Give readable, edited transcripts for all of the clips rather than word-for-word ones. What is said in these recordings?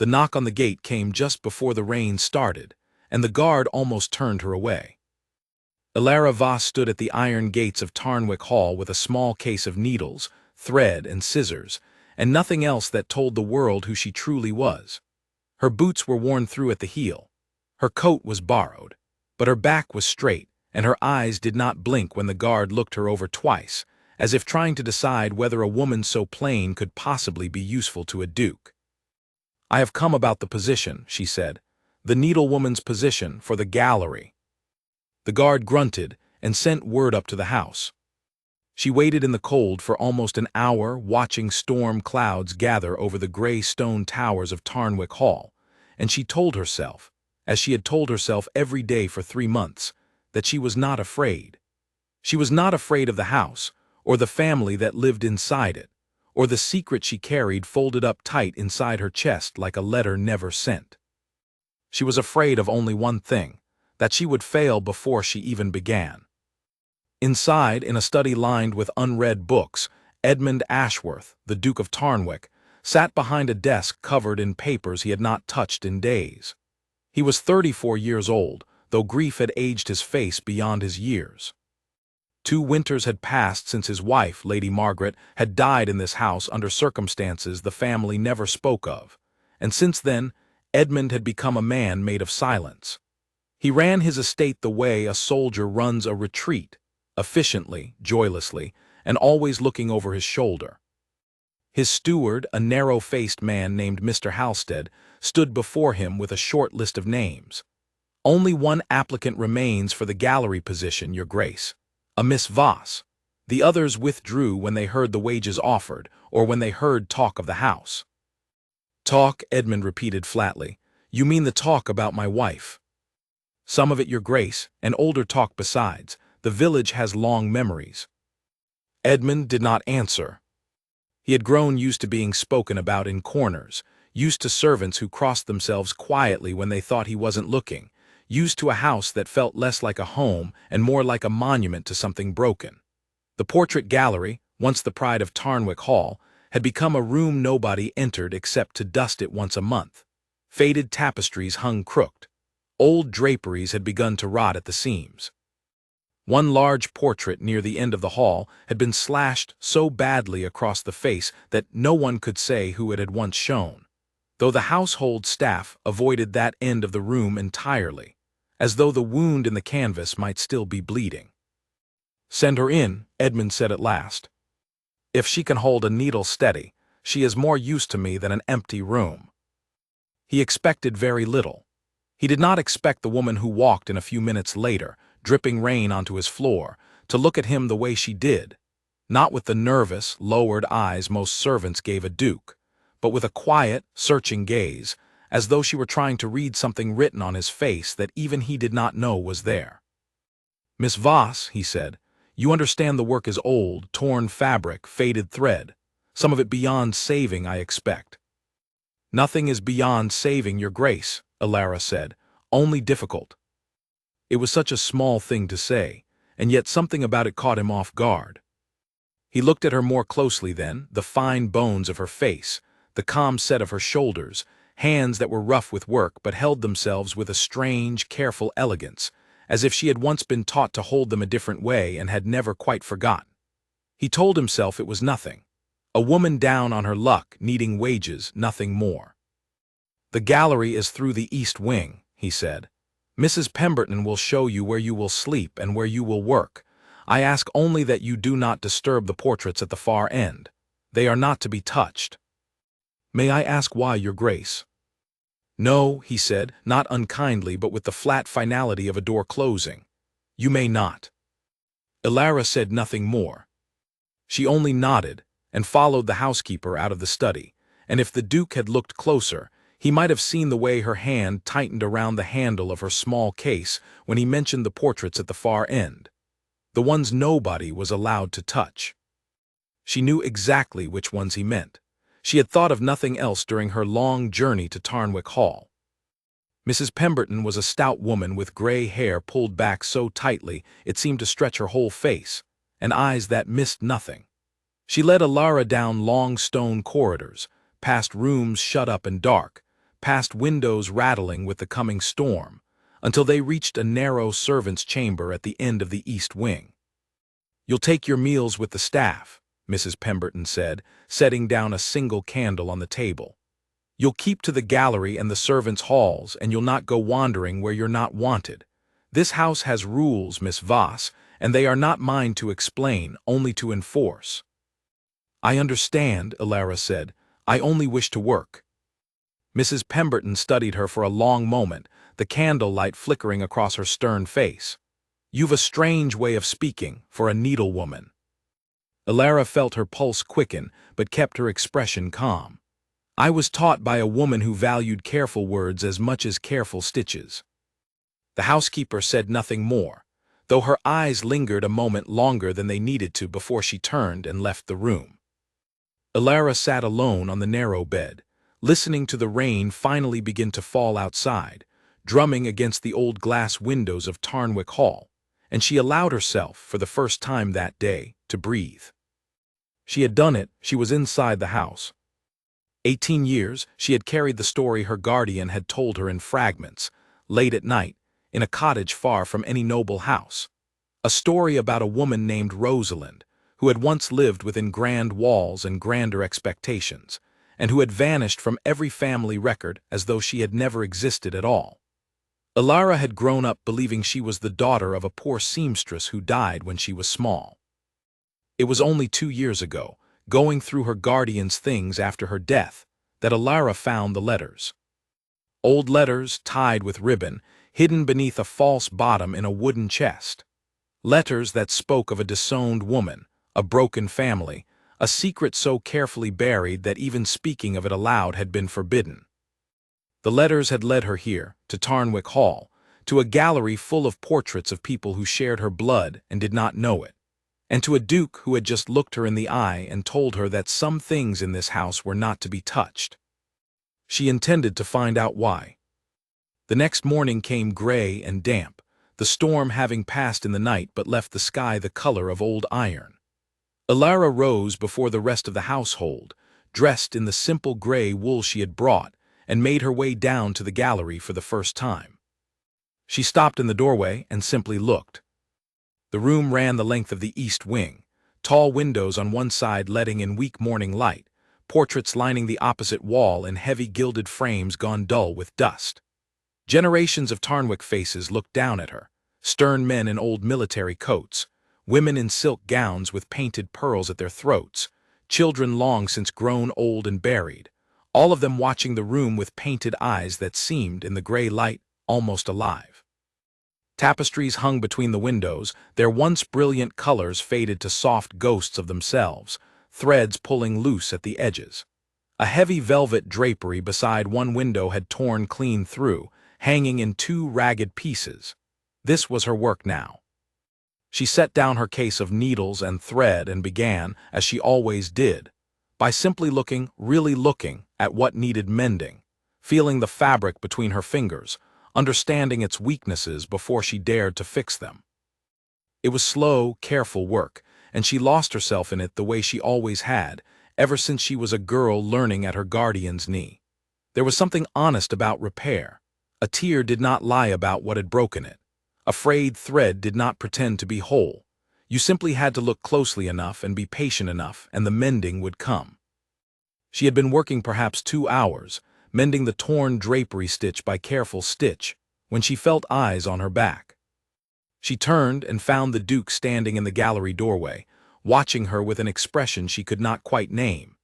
The knock on the gate came just before the rain started, and the guard almost turned her away. Ilara Voss stood at the iron gates of Tarnwick Hall with a small case of needles, thread, and scissors, and nothing else that told the world who she truly was. Her boots were worn through at the heel. Her coat was borrowed, but her back was straight, and her eyes did not blink when the guard looked her over twice, as if trying to decide whether a woman so plain could possibly be useful to a duke. "I have come about the position," she said, "the Needlewoman's position for the gallery." The guard grunted and sent word up to the house. She waited in the cold for almost an hour, watching storm clouds gather over the gray stone towers of Tarnwick Hall, and she told herself, as she had told herself every day for 3 months, that she was not afraid. She was not afraid of the house, or the family that lived inside it, or the secret she carried folded up tight inside her chest like a letter never sent. She was afraid of only one thing, that she would fail before she even began. Inside, in a study lined with unread books, Edmund Ashworth, the Duke of Tarnwick, sat behind a desk covered in papers he had not touched in days. He was 34 years old, though grief had aged his face beyond his years. 2 winters had passed since his wife, Lady Margaret, had died in this house under circumstances the family never spoke of, and since then, Edmund had become a man made of silence. He ran his estate the way a soldier runs a retreat, efficiently, joylessly, and always looking over his shoulder. His steward, a narrow-faced man named Mr. Halstead, stood before him with a short list of names. "Only one applicant remains for the gallery position, Your Grace, a Miss Voss. The others withdrew when they heard the wages offered, or when they heard talk of the house." "Talk," Edmund repeated flatly. "You mean the talk about my wife?" "Some of it, Your Grace, and older talk besides. The village has long memories." Edmund did not answer. He had grown used to being spoken about in corners, used to servants who crossed themselves quietly when they thought he wasn't looking, used to a house that felt less like a home and more like a monument to something broken. The portrait gallery, once the pride of Tarnwick Hall, had become a room nobody entered except to dust it once a month. Faded tapestries hung crooked. Old draperies had begun to rot at the seams. One large portrait near the end of the hall had been slashed so badly across the face that no one could say who it had once shown, though the household staff avoided that end of the room entirely, as though the wound in the canvas might still be bleeding. "Send her in," Edmund said at last. "If she can hold a needle steady, she is more use to me than an empty room." He expected very little. He did not expect the woman who walked in a few minutes later, dripping rain onto his floor, to look at him the way she did, not with the nervous, lowered eyes most servants gave a duke, but with a quiet, searching gaze, as though she were trying to read something written on his face that even he did not know was there. "Miss Voss," he said, "you understand the work is old, torn fabric, faded thread, some of it beyond saving, I expect." "Nothing is beyond saving, Your Grace," Ilara said, "only difficult." It was such a small thing to say, and yet something about it caught him off guard. He looked at her more closely then, the fine bones of her face, the calm set of her shoulders, hands that were rough with work but held themselves with a strange, careful elegance, as if she had once been taught to hold them a different way and had never quite forgotten. He told himself it was nothing. A woman down on her luck, needing wages, nothing more. "The gallery is through the east wing," he said. "Mrs. Pemberton will show you where you will sleep and where you will work. I ask only that you do not disturb the portraits at the far end. They are not to be touched." "May I ask why, Your Grace?" "No," he said, not unkindly but with the flat finality of a door closing. "You may not." Ilara said nothing more. She only nodded and followed the housekeeper out of the study, and if the Duke had looked closer, he might have seen the way her hand tightened around the handle of her small case when he mentioned the portraits at the far end, the ones nobody was allowed to touch. She knew exactly which ones he meant. She had thought of nothing else during her long journey to Tarnwick Hall. Mrs. Pemberton was a stout woman with gray hair pulled back so tightly it seemed to stretch her whole face, and eyes that missed nothing. She led Ilara down long stone corridors, past rooms shut up and dark, past windows rattling with the coming storm, until they reached a narrow servant's chamber at the end of the east wing. "You'll take your meals with the staff," Mrs. Pemberton said, setting down a single candle on the table. "You'll keep to the gallery and the servants' halls, and you'll not go wandering where you're not wanted. This house has rules, Miss Voss, and they are not mine to explain, only to enforce." "I understand," Elara said. "I only wish to work." Mrs. Pemberton studied her for a long moment, the candlelight flickering across her stern face. "You've a strange way of speaking, for a needlewoman." Elara felt her pulse quicken, but kept her expression calm. "I was taught by a woman who valued careful words as much as careful stitches." The housekeeper said nothing more, though her eyes lingered a moment longer than they needed to before she turned and left the room. Elara sat alone on the narrow bed, listening to the rain finally begin to fall outside, drumming against the old glass windows of Tarnwick Hall, and she allowed herself, for the first time that day, to breathe. She had done it, she was inside the house. 18 years, she had carried the story her guardian had told her in fragments, late at night, in a cottage far from any noble house. A story about a woman named Rosalind, who had once lived within grand walls and grander expectations, and who had vanished from every family record as though she had never existed at all. Elara had grown up believing she was the daughter of a poor seamstress who died when she was small. It was only 2 years ago, going through her guardian's things after her death, that Elara found the letters. Old letters, tied with ribbon, hidden beneath a false bottom in a wooden chest. Letters that spoke of a disowned woman, a broken family, a secret so carefully buried that even speaking of it aloud had been forbidden. The letters had led her here, to Tarnwick Hall, to a gallery full of portraits of people who shared her blood and did not know it, and to a duke who had just looked her in the eye and told her that some things in this house were not to be touched. She intended to find out why. The next morning came gray and damp, the storm having passed in the night but left the sky the color of old iron. Elara rose before the rest of the household, dressed in the simple gray wool she had brought, and made her way down to the gallery for the first time. She stopped in the doorway and simply looked. The room ran the length of the east wing, tall windows on one side letting in weak morning light, portraits lining the opposite wall in heavy gilded frames gone dull with dust. Generations of Tarnwick faces looked down at her, stern men in old military coats, women in silk gowns with painted pearls at their throats, children long since grown old and buried, all of them watching the room with painted eyes that seemed, in the gray light, almost alive. Tapestries hung between the windows, their once brilliant colors faded to soft ghosts of themselves, threads pulling loose at the edges. A heavy velvet drapery beside one window had torn clean through, hanging in 2 ragged pieces. This was her work now. She set down her case of needles and thread and began, as she always did, by simply looking, really looking, at what needed mending, feeling the fabric between her fingers, understanding its weaknesses before she dared to fix them. It was slow, careful work, and she lost herself in it the way she always had, ever since she was a girl learning at her guardian's knee. There was something honest about repair. A tear did not lie about what had broken it. A frayed thread did not pretend to be whole. You simply had to look closely enough and be patient enough, and the mending would come. She had been working perhaps 2 hours, mending the torn drapery stitch by careful stitch, when she felt eyes on her back. She turned and found the Duke standing in the gallery doorway, watching her with an expression she could not quite name.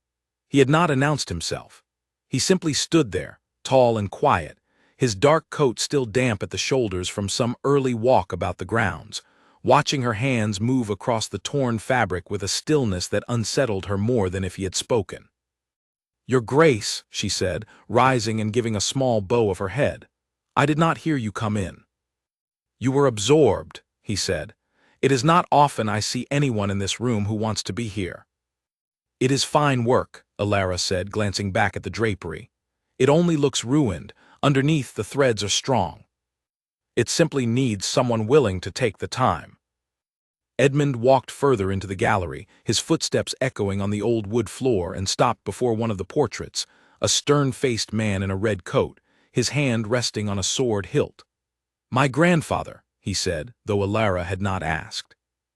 He had not announced himself. He simply stood there, tall and quiet, his dark coat still damp at the shoulders from some early walk about the grounds, watching her hands move across the torn fabric with a stillness that unsettled her more than if he had spoken. "Your Grace," she said, rising and giving a small bow of her head, "I did not hear you come in." "You were absorbed," he said. "It is not often I see anyone in this room who wants to be here." "It is fine work," Elara said, glancing back at the drapery. "It only looks ruined. Underneath, the threads are strong. It simply needs someone willing to take the time." Edmund walked further into the gallery, his footsteps echoing on the old wood floor, and stopped before one of the portraits, a stern-faced man in a red coat, his hand resting on a sword hilt. "My grandfather," he said, though Alara had not asked.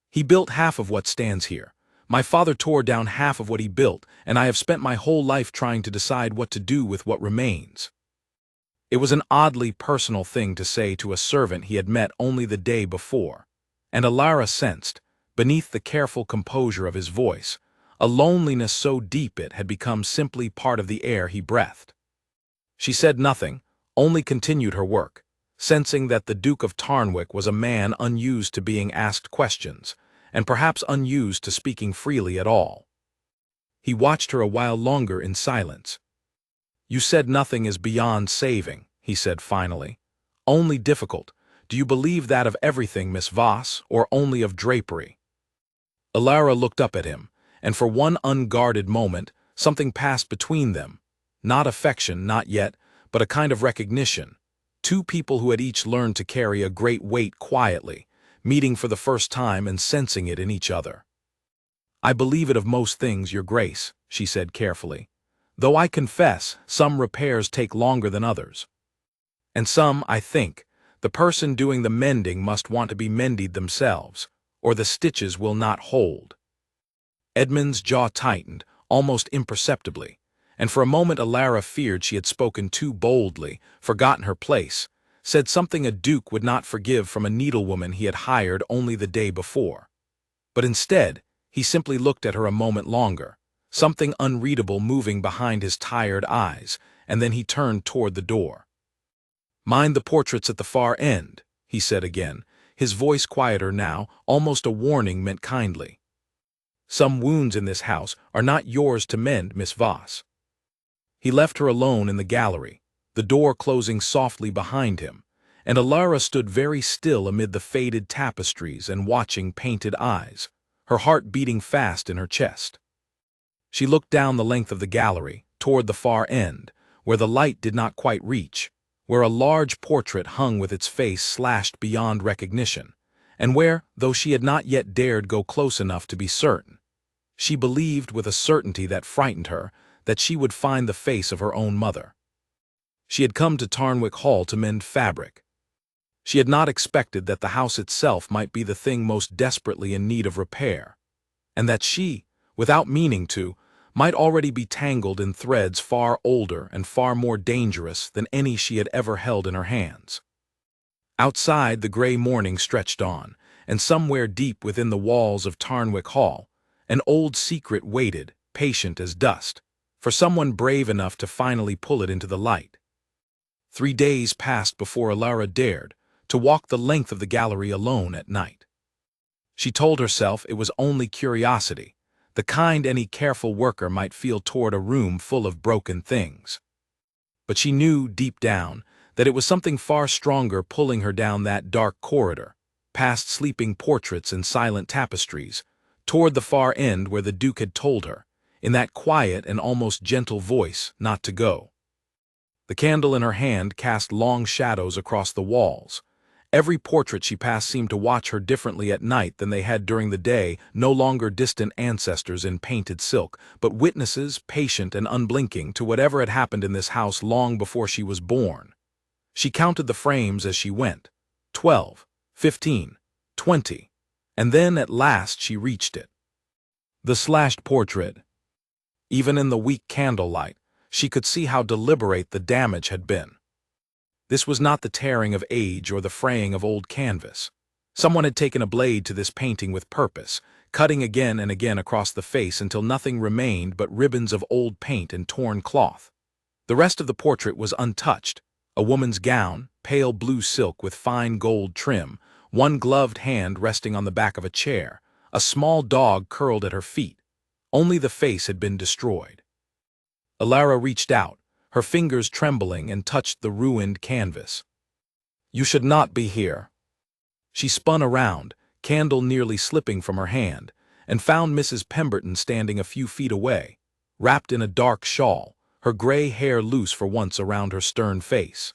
"He built half of what stands here. My father tore down half of what he built, and I have spent my whole life trying to decide what to do with what remains." It was an oddly personal thing to say to a servant he had met only the day before, and Alara sensed, beneath the careful composure of his voice, a loneliness so deep it had become simply part of the air he breathed. She said nothing, only continued her work, sensing that the Duke of Tarnwick was a man unused to being asked questions, and perhaps unused to speaking freely at all. He watched her a while longer in silence. "You said nothing is beyond saving," he said finally. "Only difficult. Do you believe that of everything, Miss Voss, or only of drapery?" Alara looked up at him, and for one unguarded moment, something passed between them. Not affection, not yet, but a kind of recognition. Two people who had each learned to carry a great weight quietly, meeting for the first time and sensing it in each other. "I believe it of most things, Your Grace," she said carefully. "Though I confess, some repairs take longer than others. And some, I think, the person doing the mending must want to be mended themselves, or the stitches will not hold." Edmund's jaw tightened, almost imperceptibly, and for a moment Alara feared she had spoken too boldly, forgotten her place, said something a duke would not forgive from a needlewoman he had hired only the day before. But instead, he simply looked at her a moment longer, something unreadable moving behind his tired eyes, and then he turned toward the door. "Mind the portraits at the far end," he said again, his voice quieter now, almost a warning meant kindly. "Some wounds in this house are not yours to mend, Miss Voss." He left her alone in the gallery, the door closing softly behind him, and Alara stood very still amid the faded tapestries and watching painted eyes, her heart beating fast in her chest. She looked down the length of the gallery, toward the far end, where the light did not quite reach, where a large portrait hung with its face slashed beyond recognition, and where, though she had not yet dared go close enough to be certain, she believed with a certainty that frightened her that she would find the face of her own mother. She had come to Tarnwick Hall to mend fabric. She had not expected that the house itself might be the thing most desperately in need of repair, and that she, without meaning to, might already be tangled in threads far older and far more dangerous than any she had ever held in her hands. Outside, the gray morning stretched on, and somewhere deep within the walls of Tarnwick Hall, an old secret waited, patient as dust, for someone brave enough to finally pull it into the light. 3 days passed before Alara dared to walk the length of the gallery alone at night. She told herself it was only curiosity, the kind any careful worker might feel toward a room full of broken things. But she knew, deep down, that it was something far stronger pulling her down that dark corridor, past sleeping portraits and silent tapestries, toward the far end where the Duke had told her, in that quiet and almost gentle voice, not to go. The candle in her hand cast long shadows across the walls. Every portrait she passed seemed to watch her differently at night than they had during the day, no longer distant ancestors in painted silk, but witnesses, patient and unblinking, to whatever had happened in this house long before she was born. She counted the frames as she went, 12, 15, 20, and then at last she reached it. The slashed portrait. Even in the weak candlelight, she could see how deliberate the damage had been. This was not the tearing of age or the fraying of old canvas. Someone had taken a blade to this painting with purpose, cutting again and again across the face until nothing remained but ribbons of old paint and torn cloth. The rest of the portrait was untouched, a woman's gown, pale blue silk with fine gold trim, one gloved hand resting on the back of a chair, a small dog curled at her feet. Only the face had been destroyed. Alara reached out, her fingers trembling, and touched the ruined canvas. "You should not be here." She spun around, candle nearly slipping from her hand, and found Mrs. Pemberton standing a few feet away, wrapped in a dark shawl, her gray hair loose for once around her stern face.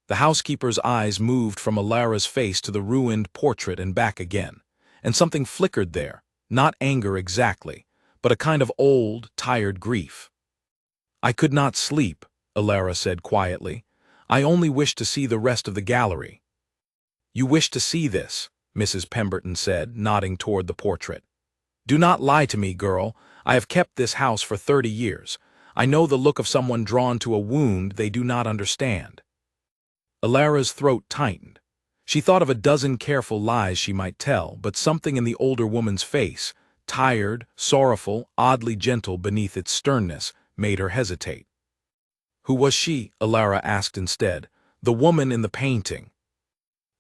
The housekeeper's eyes moved from Alara's face to the ruined portrait and back again, and something flickered there, not anger exactly, but a kind of old, tired grief. I could not sleep, Alara said quietly. I only wish to see the rest of the gallery. You wish to see this, Mrs. Pemberton said, nodding toward the portrait. Do not lie to me, girl. I have kept this house for 30 years. I know the look of someone drawn to a wound they do not understand. Alara's throat tightened. She thought of a dozen careful lies she might tell, but something in the older woman's face, tired, sorrowful, oddly gentle beneath its sternness, made her hesitate. Who was she? Alara asked instead. The woman in the painting.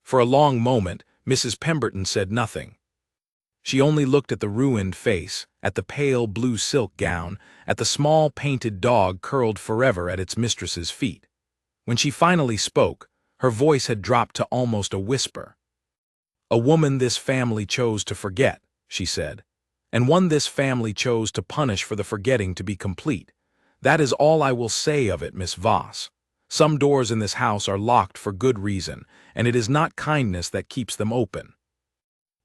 For a long moment, Mrs. Pemberton said nothing. She only looked at the ruined face, at the pale blue silk gown, at the small painted dog curled forever at its mistress's feet. When she finally spoke, her voice had dropped to almost a whisper. A woman this family chose to forget, she said, and one this family chose to punish for the forgetting to be complete. That is all I will say of it, Miss Voss. Some doors in this house are locked for good reason, and it is not kindness that keeps them open.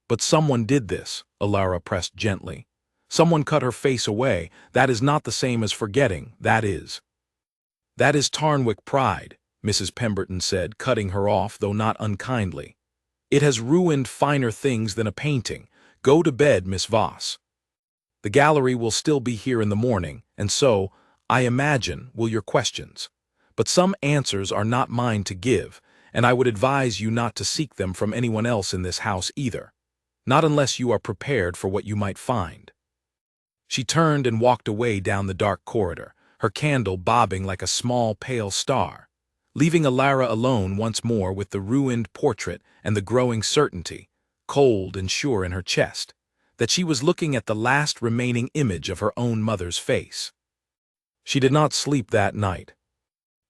But someone did this, Alara pressed gently. Someone cut her face away. That is not the same as forgetting, that is. That is Tarnwick pride, Mrs. Pemberton said, cutting her off, though not unkindly. It has ruined finer things than a painting. Go to bed, Miss Voss. The gallery will still be here in the morning, and so, I imagine, will your questions. But some answers are not mine to give, and I would advise you not to seek them from anyone else in this house either. Not unless you are prepared for what you might find. She turned and walked away down the dark corridor, her candle bobbing like a small pale star, leaving Alara alone once more with the ruined portrait and the growing certainty, cold and sure in her chest, that she was looking at the last remaining image of her own mother's face. She did not sleep that night.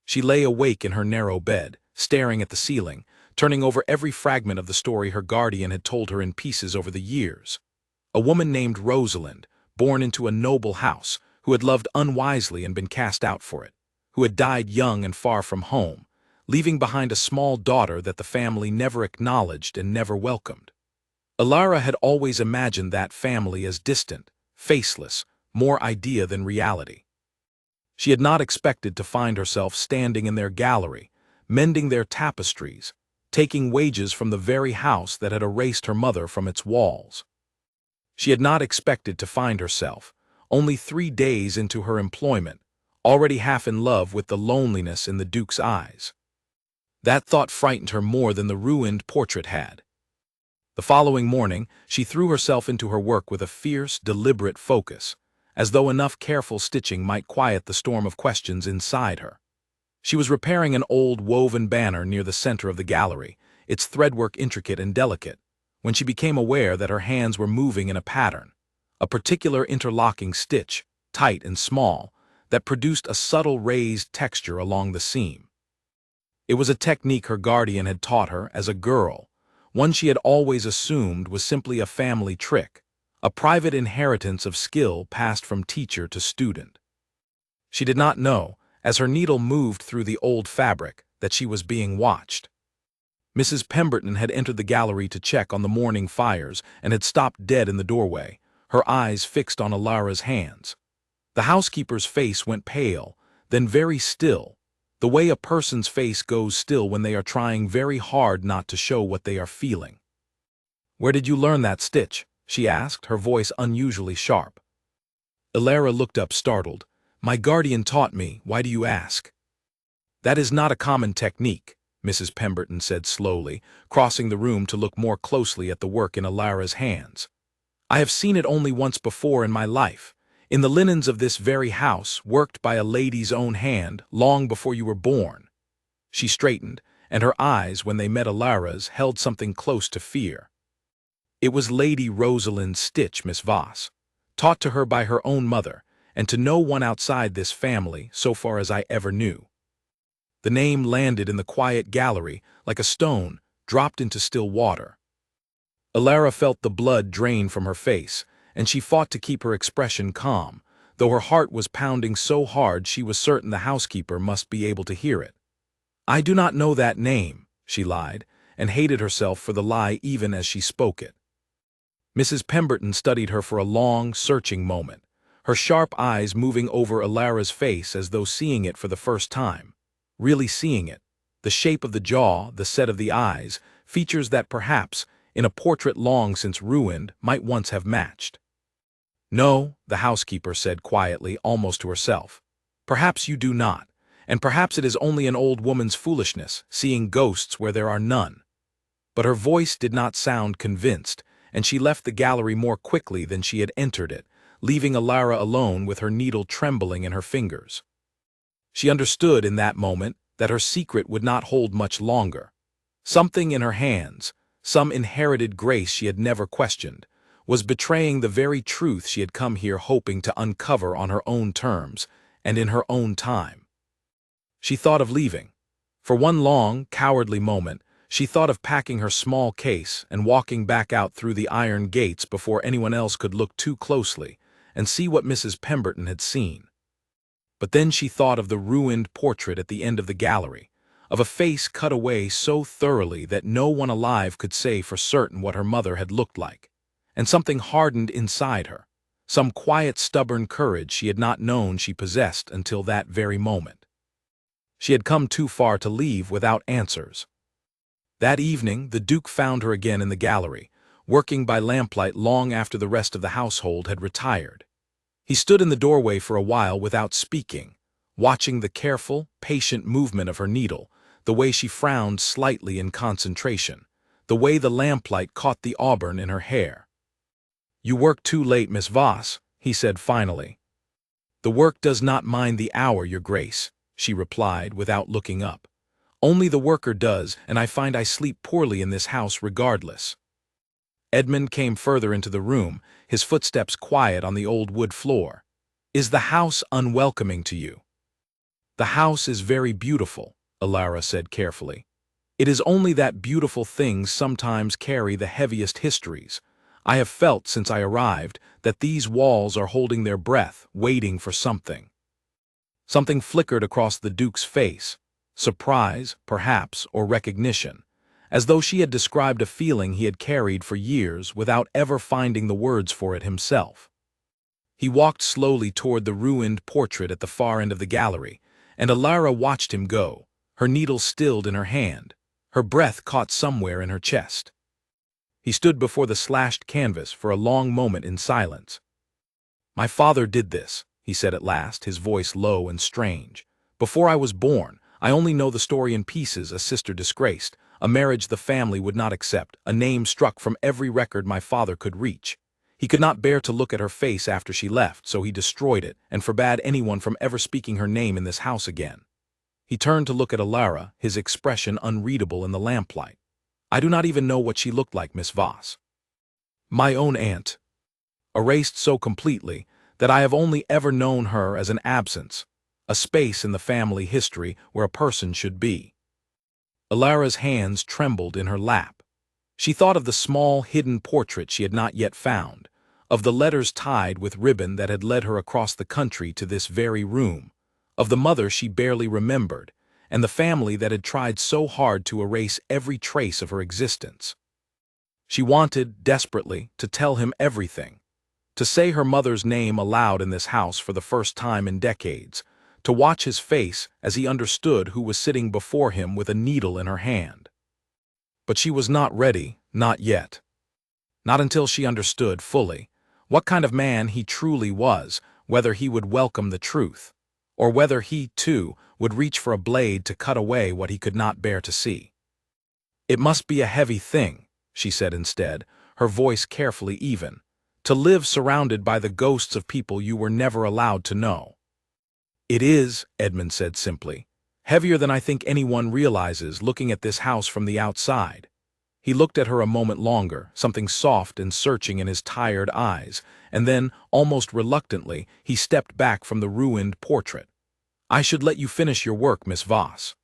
She lay awake in her narrow bed, staring at the ceiling, turning over every fragment of the story her guardian had told her in pieces over the years. A woman named Rosalind, born into a noble house, who had loved unwisely and been cast out for it, who had died young and far from home, leaving behind a small daughter that the family never acknowledged and never welcomed. Alara had always imagined that family as distant, faceless, more idea than reality. She had not expected to find herself standing in their gallery, mending their tapestries, taking wages from the very house that had erased her mother from its walls. She had not expected to find herself, only 3 days into her employment, already half in love with the loneliness in the Duke's eyes. That thought frightened her more than the ruined portrait had. The following morning, she threw herself into her work with a fierce, deliberate focus, as though enough careful stitching might quiet the storm of questions inside her. She was repairing an old woven banner near the center of the gallery, its threadwork intricate and delicate, when she became aware that her hands were moving in a pattern, a particular interlocking stitch, tight and small, that produced a subtle raised texture along the seam. It was a technique her guardian had taught her as a girl, one she had always assumed was simply a family trick, a private inheritance of skill passed from teacher to student. She did not know, as her needle moved through the old fabric, that she was being watched. Mrs. Pemberton had entered the gallery to check on the morning fires and had stopped dead in the doorway, her eyes fixed on Alara's hands. The housekeeper's face went pale, then very still, the way a person's face goes still when they are trying very hard not to show what they are feeling. "Where did you learn that stitch?" she asked, her voice unusually sharp. Alara looked up startled. "My guardian taught me, why do you ask?" "That is not a common technique," Mrs. Pemberton said slowly, crossing the room to look more closely at the work in Alara's hands. "I have seen it only once before in my life, in the linens of this very house, worked by a lady's own hand, long before you were born." She straightened, and her eyes, when they met Alara's, held something close to fear. "It was Lady Rosalind's stitch, Miss Voss, taught to her by her own mother, and to no one outside this family, so far as I ever knew." The name landed in the quiet gallery like a stone dropped into still water. Alara felt the blood drain from her face, and she fought to keep her expression calm, though her heart was pounding so hard she was certain the housekeeper must be able to hear it. "I do not know that name," she lied, and hated herself for the lie even as she spoke it. Mrs. Pemberton studied her for a long, searching moment, her sharp eyes moving over Alara's face as though seeing it for the first time. Really seeing it. The shape of the jaw, the set of the eyes, features that perhaps, in a portrait long since ruined, might once have matched. "No," the housekeeper said quietly, almost to herself. "Perhaps you do not, and perhaps it is only an old woman's foolishness, seeing ghosts where there are none." But her voice did not sound convinced, and she left the gallery more quickly than she had entered it, leaving Alara alone with her needle trembling in her fingers. She understood in that moment that her secret would not hold much longer. Something in her hands, some inherited grace she had never questioned, was betraying the very truth she had come here hoping to uncover on her own terms, and in her own time. She thought of leaving. For one long, cowardly moment, she thought of packing her small case and walking back out through the iron gates before anyone else could look too closely and see what Mrs. Pemberton had seen. But then she thought of the ruined portrait at the end of the gallery, of a face cut away so thoroughly that no one alive could say for certain what her mother had looked like, and something hardened inside her, some quiet stubborn courage she had not known she possessed until that very moment. She had come too far to leave without answers. That evening the Duke found her again in the gallery, working by lamplight long after the rest of the household had retired. He stood in the doorway for a while without speaking, watching the careful, patient movement of her needle, the way she frowned slightly in concentration, the way the lamplight caught the auburn in her hair. "You work too late, Miss Voss," he said finally. "The work does not mind the hour, Your Grace," she replied without looking up. "Only the worker does, and I find I sleep poorly in this house regardless." Edmund came further into the room, his footsteps quiet on the old wood floor. "Is the house unwelcoming to you?" "The house is very beautiful," Alara said carefully. "It is only that beautiful things sometimes carry the heaviest histories. I have felt since I arrived that these walls are holding their breath, waiting for something." Something flickered across the Duke's face, surprise, perhaps, or recognition, as though she had described a feeling he had carried for years without ever finding the words for it himself. He walked slowly toward the ruined portrait at the far end of the gallery, and Alara watched him go, her needle stilled in her hand, her breath caught somewhere in her chest. He stood before the slashed canvas for a long moment in silence. "My father did this," he said at last, his voice low and strange. "Before I was born, I only know the story in pieces: a sister disgraced, a marriage the family would not accept, a name struck from every record my father could reach. He could not bear to look at her face after she left, so he destroyed it and forbade anyone from ever speaking her name in this house again." He turned to look at Alara, his expression unreadable in the lamplight. "I do not even know what she looked like, Miss Voss. My own aunt. Erased so completely that I have only ever known her as an absence, a space in the family history where a person should be." Alara's hands trembled in her lap. She thought of the small, hidden portrait she had not yet found, of the letters tied with ribbon that had led her across the country to this very room, of the mother she barely remembered, and the family that had tried so hard to erase every trace of her existence. She wanted, desperately, to tell him everything, to say her mother's name aloud in this house for the first time in decades, to watch his face as he understood who was sitting before him with a needle in her hand. But she was not ready, not yet. Not until she understood, fully, what kind of man he truly was, whether he would welcome the truth, or whether he, too, would reach for a blade to cut away what he could not bear to see. "It must be a heavy thing," she said instead, her voice carefully even, "to live surrounded by the ghosts of people you were never allowed to know." "It is," Edmund said simply, "heavier than I think anyone realizes looking at this house from the outside." He looked at her a moment longer, something soft and searching in his tired eyes, and then, almost reluctantly, he stepped back from the ruined portrait. "I should let you finish your work, Miss Voss.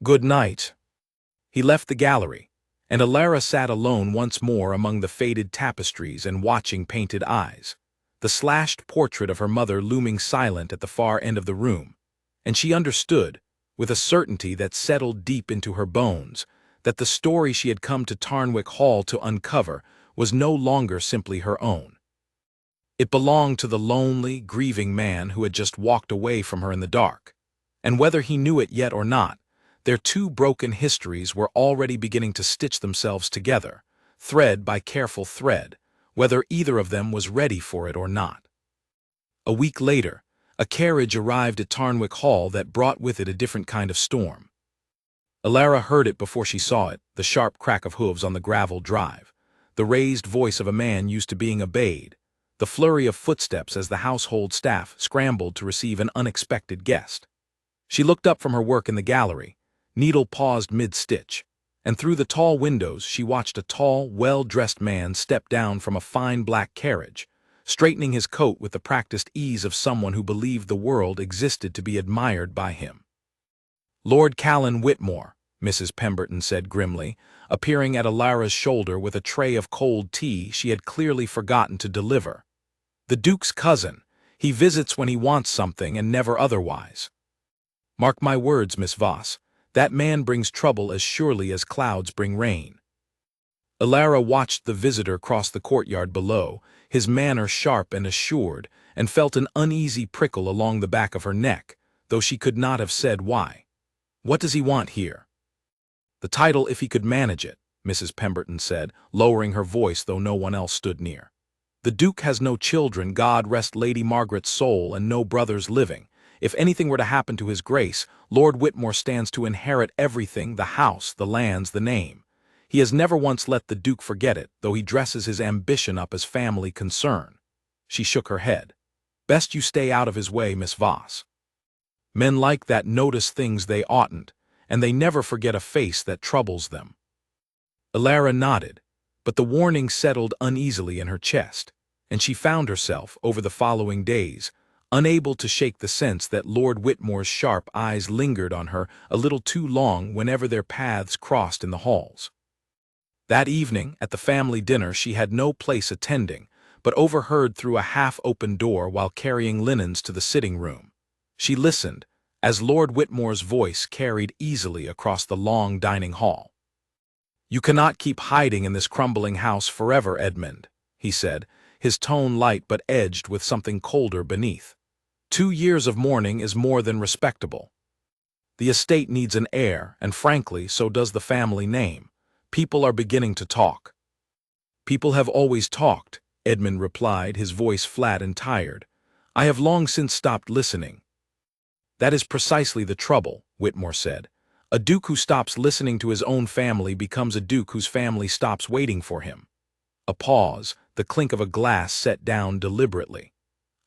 Good night." He left the gallery, and Alara sat alone once more among the faded tapestries and watching painted eyes, the slashed portrait of her mother looming silent at the far end of the room, and she understood, with a certainty that settled deep into her bones, that the story she had come to Tarnwick Hall to uncover was no longer simply her own. It belonged to the lonely, grieving man who had just walked away from her in the dark. And whether he knew it yet or not, their two broken histories were already beginning to stitch themselves together, thread by careful thread, whether either of them was ready for it or not. A week later, a carriage arrived at Tarnwick Hall that brought with it a different kind of storm. Alara heard it before she saw it, the sharp crack of hooves on the gravel drive, the raised voice of a man used to being obeyed, the flurry of footsteps as the household staff scrambled to receive an unexpected guest. She looked up from her work in the gallery, needle paused mid-stitch, and through the tall windows she watched a tall, well-dressed man step down from a fine black carriage, straightening his coat with the practiced ease of someone who believed the world existed to be admired by him. "Lord Callan Whitmore," Mrs. Pemberton said grimly, appearing at Alara's shoulder with a tray of cold tea she had clearly forgotten to deliver. "The Duke's cousin. He visits when he wants something and never otherwise. Mark my words, Miss Voss, that man brings trouble as surely as clouds bring rain." Alara watched the visitor cross the courtyard below, his manner sharp and assured, and felt an uneasy prickle along the back of her neck, though she could not have said why. "What does he want here?" "The title if he could manage it," Mrs. Pemberton said, lowering her voice though no one else stood near. "The Duke has no children, God rest Lady Margaret's soul, and no brothers living. If anything were to happen to his grace, Lord Whitmore stands to inherit everything, the house, the lands, the name. He has never once let the Duke forget it, though he dresses his ambition up as family concern." She shook her head. "Best you stay out of his way, Miss Voss. Men like that notice things they oughtn't, and they never forget a face that troubles them." Alara nodded, but the warning settled uneasily in her chest, and she found herself, over the following days, unable to shake the sense that Lord Whitmore's sharp eyes lingered on her a little too long whenever their paths crossed in the halls. That evening, at the family dinner, she had no place attending, but overheard through a half-open door while carrying linens to the sitting-room. She listened, as Lord Whitmore's voice carried easily across the long dining hall. "You cannot keep hiding in this crumbling house forever, Edmund," he said, his tone light but edged with something colder beneath. 2 years of mourning is more than respectable. The estate needs an heir, and frankly, so does the family name. People are beginning to talk." "People have always talked," Edmund replied, his voice flat and tired. "I have long since stopped listening." "That is precisely the trouble," Whitmore said. "A duke who stops listening to his own family becomes a duke whose family stops waiting for him." A pause, the clink of a glass set down deliberately.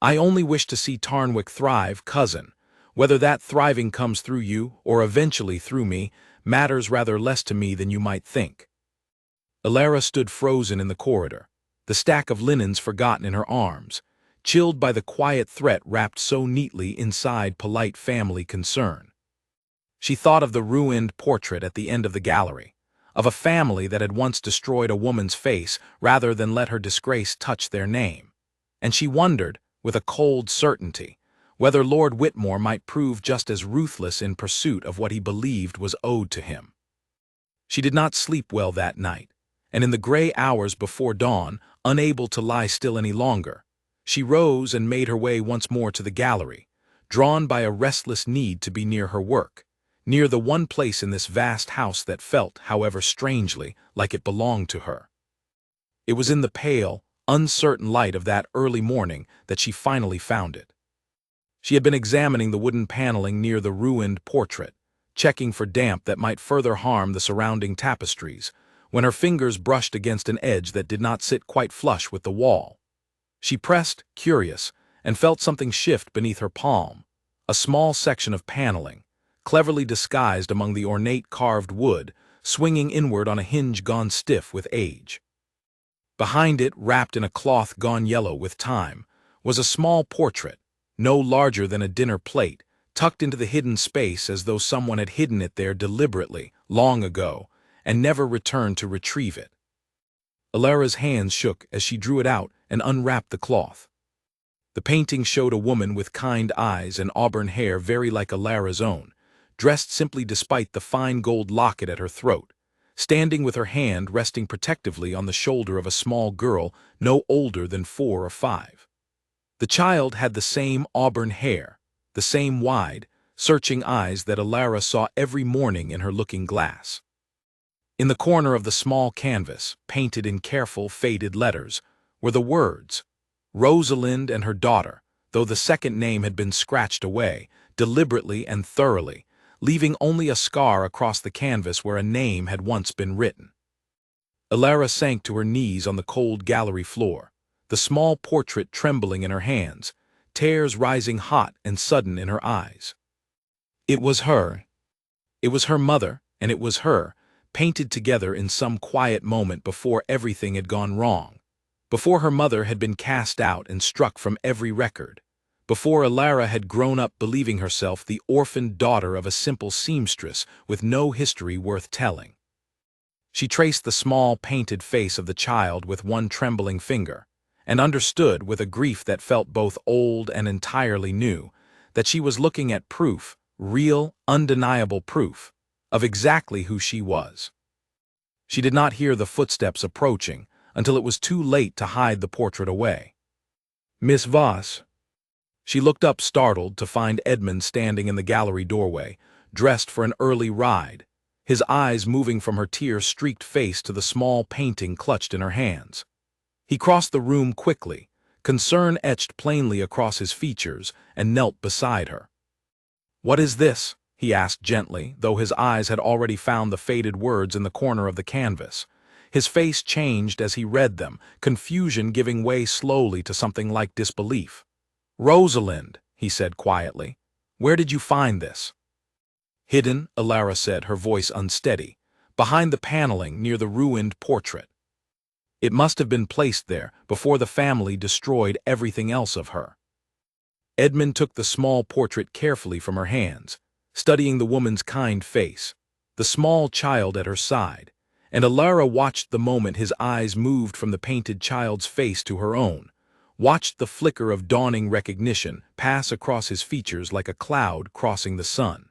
"I only wish to see Tarnwick thrive, cousin. Whether that thriving comes through you, or eventually through me, matters rather less to me than you might think." Alara stood frozen in the corridor, the stack of linens forgotten in her arms, chilled by the quiet threat wrapped so neatly inside polite family concern. She thought of the ruined portrait at the end of the gallery, of a family that had once destroyed a woman's face rather than let her disgrace touch their name, and she wondered, with a cold certainty, whether Lord Whitmore might prove just as ruthless in pursuit of what he believed was owed to him. She did not sleep well that night, and in the gray hours before dawn, unable to lie still any longer, she rose and made her way once more to the gallery, drawn by a restless need to be near her work, near the one place in this vast house that felt, however strangely, like it belonged to her. It was in the pale, uncertain light of that early morning that she finally found it. She had been examining the wooden paneling near the ruined portrait, checking for damp that might further harm the surrounding tapestries, when her fingers brushed against an edge that did not sit quite flush with the wall. She pressed, curious, and felt something shift beneath her palm, a small section of paneling, cleverly disguised among the ornate carved wood, swinging inward on a hinge gone stiff with age. Behind it, wrapped in a cloth gone yellow with time, was a small portrait, no larger than a dinner plate, tucked into the hidden space as though someone had hidden it there deliberately, long ago, and never returned to retrieve it. Alara's hands shook as she drew it out and unwrapped the cloth. The painting showed a woman with kind eyes and auburn hair very like Alara's own, dressed simply despite the fine gold locket at her throat, standing with her hand resting protectively on the shoulder of a small girl no older than 4 or 5. The child had the same auburn hair, the same wide, searching eyes that Alara saw every morning in her looking glass. In the corner of the small canvas, painted in careful, faded letters, were the words, Rosalind and her daughter, though the second name had been scratched away, deliberately and thoroughly, leaving only a scar across the canvas where a name had once been written. Alara sank to her knees on the cold gallery floor, the small portrait trembling in her hands, tears rising hot and sudden in her eyes. It was her. It was her mother, and it was her, painted together in some quiet moment before everything had gone wrong, before her mother had been cast out and struck from every record, before Alara had grown up believing herself the orphaned daughter of a simple seamstress with no history worth telling. She traced the small, painted face of the child with one trembling finger, and understood, with a grief that felt both old and entirely new, that she was looking at proof, real, undeniable proof, of exactly who she was. She did not hear the footsteps approaching until it was too late to hide the portrait away. "Miss Voss." She looked up startled to find Edmund standing in the gallery doorway, dressed for an early ride, his eyes moving from her tear-streaked face to the small painting clutched in her hands. He crossed the room quickly, concern etched plainly across his features, and knelt beside her. "What is this?" he asked gently, though his eyes had already found the faded words in the corner of the canvas. His face changed as he read them, confusion giving way slowly to something like disbelief. "Rosalind," he said quietly, "where did you find this?" "Hidden," Alara said, her voice unsteady, "behind the paneling near the ruined portrait. It must have been placed there before the family destroyed everything else of her." Edmund took the small portrait carefully from her hands, studying the woman's kind face, the small child at her side, and Alara watched the moment his eyes moved from the painted child's face to her own, watched the flicker of dawning recognition pass across his features like a cloud crossing the sun.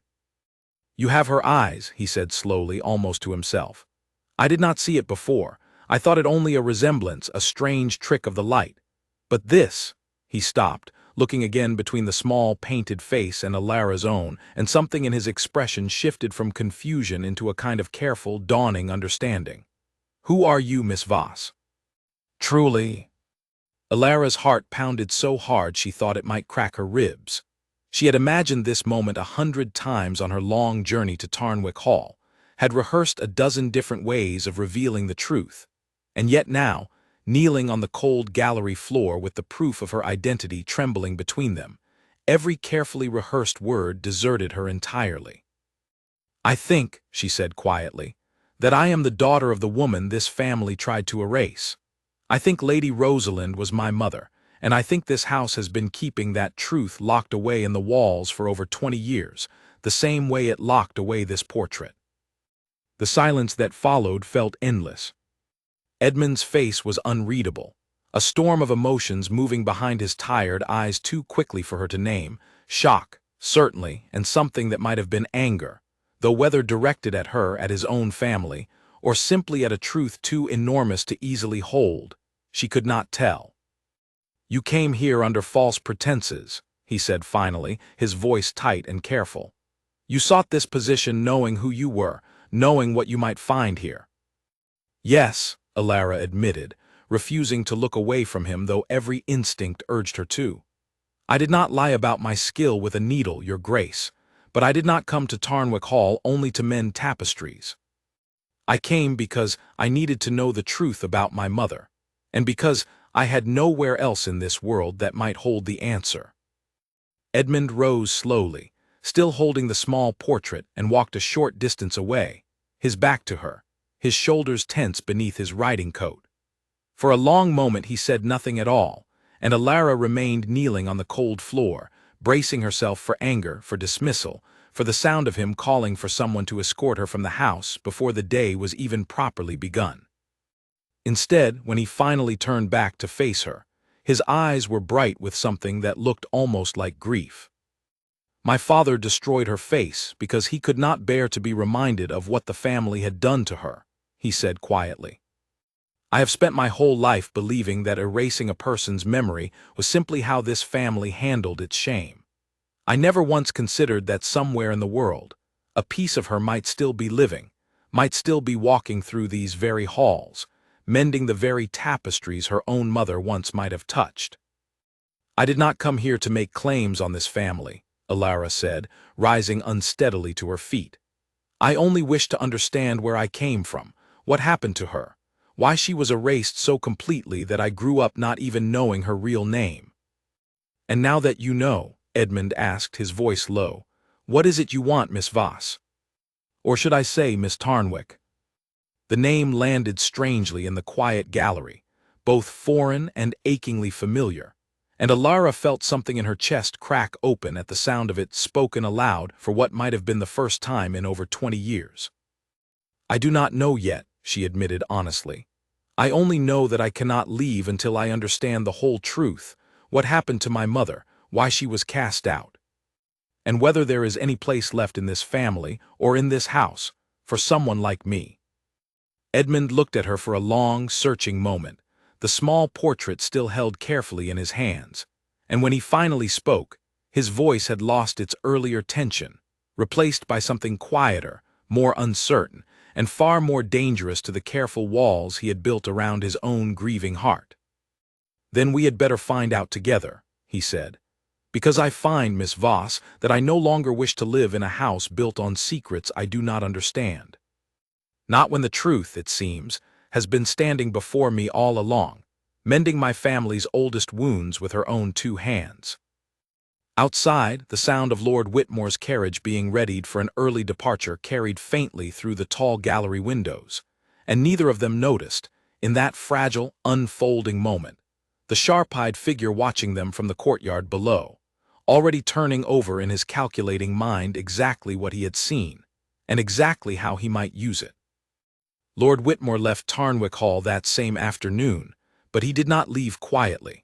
"You have her eyes," he said slowly, almost to himself. "I did not see it before. I thought it only a resemblance, a strange trick of the light. But this—" He stopped, looking again between the small painted face and Alara's own, and something in his expression shifted from confusion into a kind of careful, dawning understanding. "Who are you, Miss Voss?" "Truly—" Alara's heart pounded so hard she thought it might crack her ribs. She had imagined this moment 100 times on her long journey to Tarnwick Hall, had rehearsed a dozen different ways of revealing the truth, and yet now, kneeling on the cold gallery floor with the proof of her identity trembling between them, every carefully rehearsed word deserted her entirely. "I think," she said quietly, "that I am the daughter of the woman this family tried to erase. I think Lady Rosalind was my mother, and I think this house has been keeping that truth locked away in the walls for over 20 years, the same way it locked away this portrait." The silence that followed felt endless. Edmund's face was unreadable, a storm of emotions moving behind his tired eyes too quickly for her to name, shock, certainly, and something that might have been anger, though whether directed at her, at his own family, or simply at a truth too enormous to easily hold, she could not tell. "You came here under false pretenses," he said finally, his voice tight and careful. "You sought this position knowing who you were, knowing what you might find here." "Yes," Alara admitted, refusing to look away from him though every instinct urged her to. "I did not lie about my skill with a needle, Your Grace, but I did not come to Tarnwick Hall only to mend tapestries. I came because I needed to know the truth about my mother, and because I had nowhere else in this world that might hold the answer." Edmund rose slowly, still holding the small portrait, and walked a short distance away, his back to her, his shoulders tense beneath his riding coat. For a long moment he said nothing at all, and Alara remained kneeling on the cold floor, bracing herself for anger, for dismissal, for the sound of him calling for someone to escort her from the house before the day was even properly begun. Instead, when he finally turned back to face her, his eyes were bright with something that looked almost like grief. "My father destroyed her face because he could not bear to be reminded of what the family had done to her," he said quietly. I have spent my whole life believing that erasing a person's memory was simply how this family handled its shame. I never once considered that somewhere in the world, a piece of her might still be living, might still be walking through these very halls, mending the very tapestries her own mother once might have touched. I did not come here to make claims on this family, Alara said, rising unsteadily to her feet. I only wish to understand where I came from, what happened to her, why she was erased so completely that I grew up not even knowing her real name. And now that you know, Edmund asked, his voice low, what is it you want, Miss Voss? Or should I say, Miss Tarnwick? The name landed strangely in the quiet gallery, both foreign and achingly familiar, and Alara felt something in her chest crack open at the sound of it spoken aloud for what might have been the first time in over 20 years. I do not know yet, she admitted honestly. I only know that I cannot leave until I understand the whole truth, what happened to my mother, why she was cast out, and whether there is any place left in this family or in this house for someone like me. Edmund looked at her for a long, searching moment, the small portrait still held carefully in his hands, and when he finally spoke, his voice had lost its earlier tension, replaced by something quieter, more uncertain, and far more dangerous to the careful walls he had built around his own grieving heart. Then we had better find out together, he said, because I find, Miss Voss, that I no longer wish to live in a house built on secrets I do not understand. Not when the truth, it seems, has been standing before me all along, mending my family's oldest wounds with her own 2 hands. Outside, the sound of Lord Whitmore's carriage being readied for an early departure carried faintly through the tall gallery windows, and neither of them noticed, in that fragile, unfolding moment, the sharp-eyed figure watching them from the courtyard below, already turning over in his calculating mind exactly what he had seen, and exactly how he might use it. Lord Whitmore left Tarnwick Hall that same afternoon, but he did not leave quietly.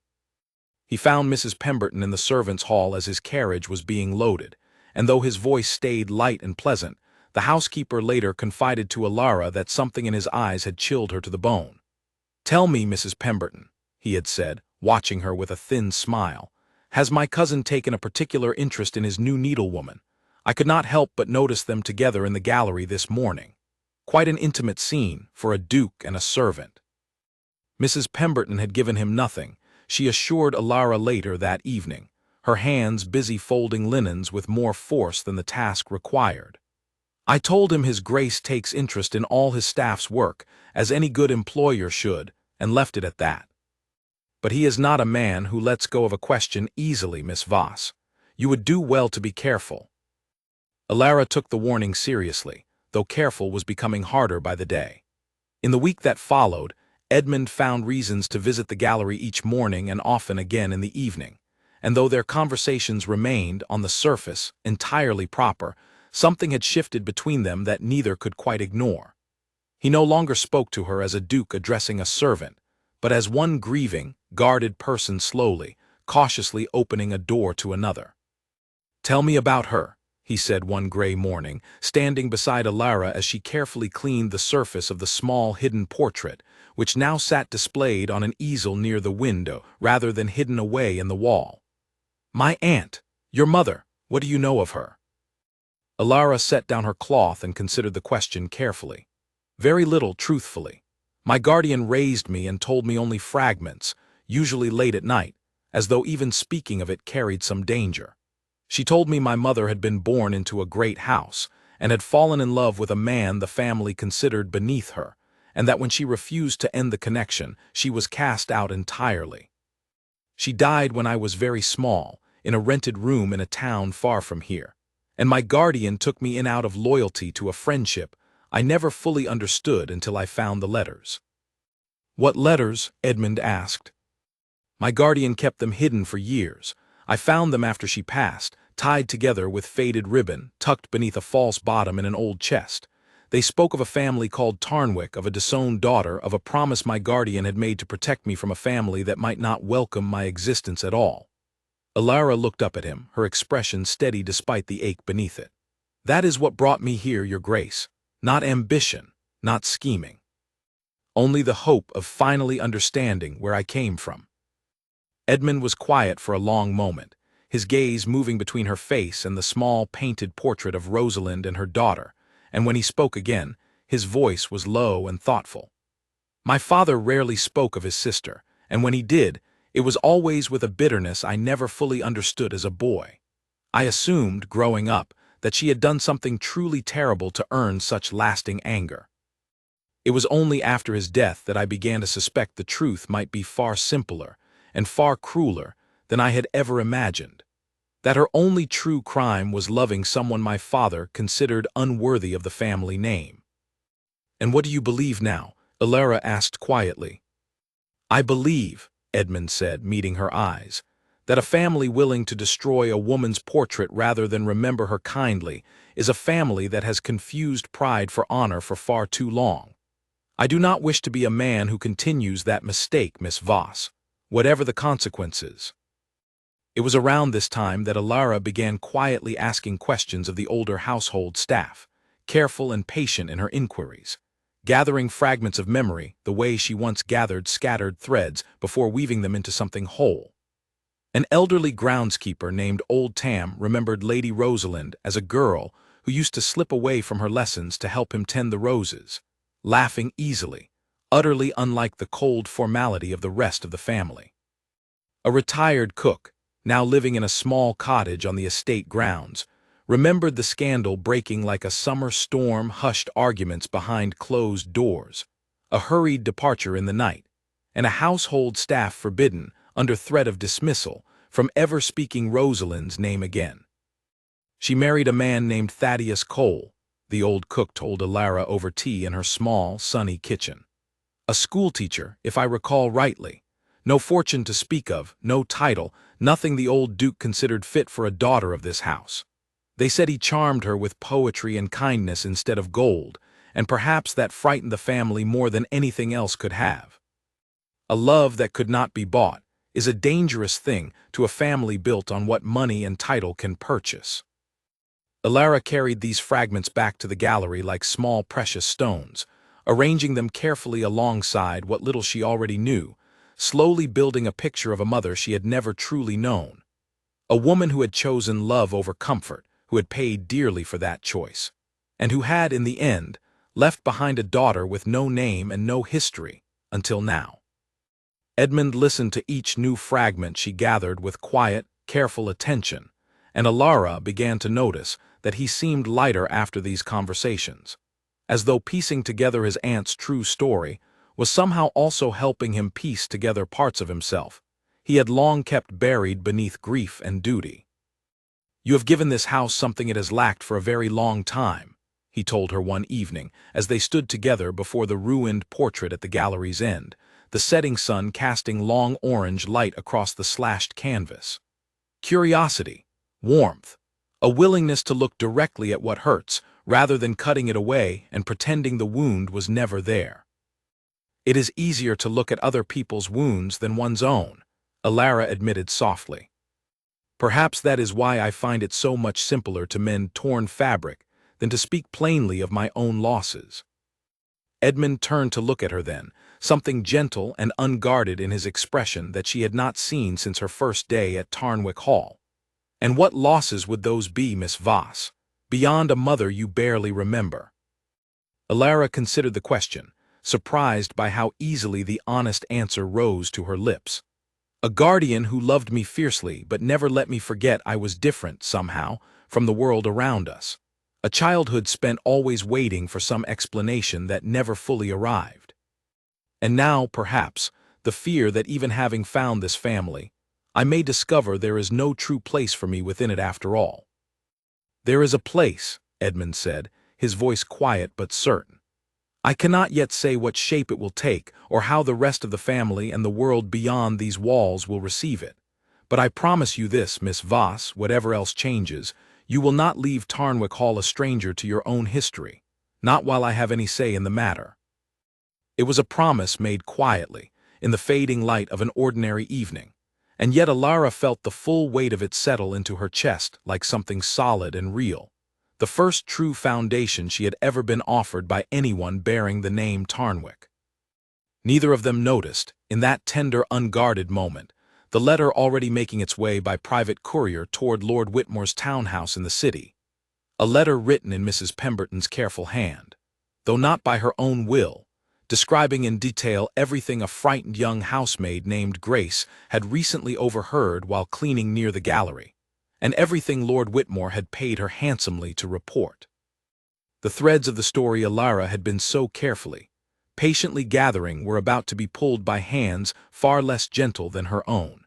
He found Mrs. Pemberton in the servants' hall as his carriage was being loaded, and though his voice stayed light and pleasant, the housekeeper later confided to Alara that something in his eyes had chilled her to the bone. "Tell me, Mrs. Pemberton," he had said, watching her with a thin smile, "has my cousin taken a particular interest in his new needlewoman? I could not help but notice them together in the gallery this morning. Quite an intimate scene for a duke and a servant." Mrs. Pemberton had given him nothing, she assured Alara later that evening, her hands busy folding linens with more force than the task required. "I told him his grace takes interest in all his staff's work, as any good employer should, and left it at that. But he is not a man who lets go of a question easily, Miss Voss. You would do well to be careful." Alara took the warning seriously, though careful was becoming harder by the day. In the week that followed, Edmund found reasons to visit the gallery each morning and often again in the evening, and though their conversations remained, on the surface, entirely proper, something had shifted between them that neither could quite ignore. He no longer spoke to her as a duke addressing a servant, but as one grieving, guarded person slowly, cautiously opening a door to another. "Tell me about her," he said one gray morning, standing beside Alara as she carefully cleaned the surface of the small hidden portrait, which now sat displayed on an easel near the window rather than hidden away in the wall. "My aunt, your mother, what do you know of her?" Alara set down her cloth and considered the question carefully. "Very little, truthfully. My guardian raised me and told me only fragments, usually late at night, as though even speaking of it carried some danger. She told me my mother had been born into a great house, and had fallen in love with a man the family considered beneath her, and that when she refused to end the connection, she was cast out entirely. She died when I was very small, in a rented room in a town far from here, and my guardian took me in out of loyalty to a friendship I never fully understood until I found the letters." "What letters?" Edmund asked. "My guardian kept them hidden for years. I found them after she passed, tied together with faded ribbon, tucked beneath a false bottom in an old chest. They spoke of a family called Tarnwick, of a disowned daughter, of a promise my guardian had made to protect me from a family that might not welcome my existence at all." Alara looked up at him, her expression steady despite the ache beneath it. "That is what brought me here, your grace. Not ambition, not scheming. only the hope of finally understanding where I came from. Edmund was quiet for a long moment, his gaze moving between her face and the small painted portrait of Rosalind and her daughter, and when he spoke again, his voice was low and thoughtful. My father rarely spoke of his sister, and when he did, it was always with a bitterness I never fully understood as a boy. I assumed, growing up, that she had done something truly terrible to earn such lasting anger. It was only after his death that I began to suspect the truth might be far simpler and far crueler than I had ever imagined. That her only true crime was loving someone my father considered unworthy of the family name. "And what do you believe now?" Elara asked quietly. "I believe," Edmund said, meeting her eyes, "that a family willing to destroy a woman's portrait rather than remember her kindly is a family that has confused pride for honor for far too long. I do not wish to be a man who continues that mistake, Miss Voss, whatever the consequences." It was around this time that Elara began quietly asking questions of the older household staff, careful and patient in her inquiries, gathering fragments of memory the way she once gathered scattered threads before weaving them into something whole. An elderly groundskeeper named Old Tam remembered Lady Rosalind as a girl who used to slip away from her lessons to help him tend the roses, laughing easily, utterly unlike the cold formality of the rest of the family. A retired cook, now living in a small cottage on the estate grounds, remembered the scandal breaking like a summer storm, hushed arguments behind closed doors, a hurried departure in the night, and a household staff forbidden, under threat of dismissal, from ever speaking Rosalind's name again. She married a man named Thaddeus Cole, the old cook told Elara over tea in her small, sunny kitchen. A schoolteacher, if I recall rightly. No fortune to speak of, no title, nothing the old duke considered fit for a daughter of this house. They said he charmed her with poetry and kindness instead of gold, and perhaps that frightened the family more than anything else could have. A love that could not be bought is a dangerous thing to a family built on what money and title can purchase. Elara carried these fragments back to the gallery like small precious stones, arranging them carefully alongside what little she already knew, slowly building a picture of a mother she had never truly known. A woman who had chosen love over comfort, who had paid dearly for that choice, and who had, in the end, left behind a daughter with no name and no history, until now. Edmund listened to each new fragment she gathered with quiet, careful attention, and Elara began to notice that he seemed lighter after these conversations, as though piecing together his aunt's true story was somehow also helping him piece together parts of himself he had long kept buried beneath grief and duty. "You have given this house something it has lacked for a very long time," he told her one evening as they stood together before the ruined portrait at the gallery's end, the setting sun casting long orange light across the slashed canvas. "Curiosity, warmth, a willingness to look directly at what hurts, rather than cutting it away and pretending the wound was never there. It is easier to look at other people's wounds than one's own," Elara admitted softly. "Perhaps that is why I find it so much simpler to mend torn fabric than to speak plainly of my own losses." Edmund turned to look at her then, something gentle and unguarded in his expression that she had not seen since her first day at Tarnwick Hall. "And what losses would those be, Miss Voss, beyond a mother you barely remember?" Elara considered the question, surprised by how easily the honest answer rose to her lips. "A guardian who loved me fiercely but never let me forget I was different, somehow, from the world around us. A childhood spent always waiting for some explanation that never fully arrived. And now, perhaps, the fear that even having found this family, I may discover there is no true place for me within it after all." "There is a place," Edmund said, his voice quiet but certain. "I cannot yet say what shape it will take or how the rest of the family and the world beyond these walls will receive it. But I promise you this, Miss Voss, whatever else changes, you will not leave Tarnwick Hall a stranger to your own history, not while I have any say in the matter." It was a promise made quietly, in the fading light of an ordinary evening, and yet Elara felt the full weight of it settle into her chest like something solid and real, the first true foundation she had ever been offered by anyone bearing the name Tarnwick. Neither of them noticed, in that tender, unguarded moment, the letter already making its way by private courier toward Lord Whitmore's townhouse in the city. A letter written in Mrs. Pemberton's careful hand, though not by her own will, describing in detail everything a frightened young housemaid named Grace had recently overheard while cleaning near the gallery, and everything Lord Whitmore had paid her handsomely to report. The threads of the story Alara had been so carefully, patiently gathering were about to be pulled by hands far less gentle than her own.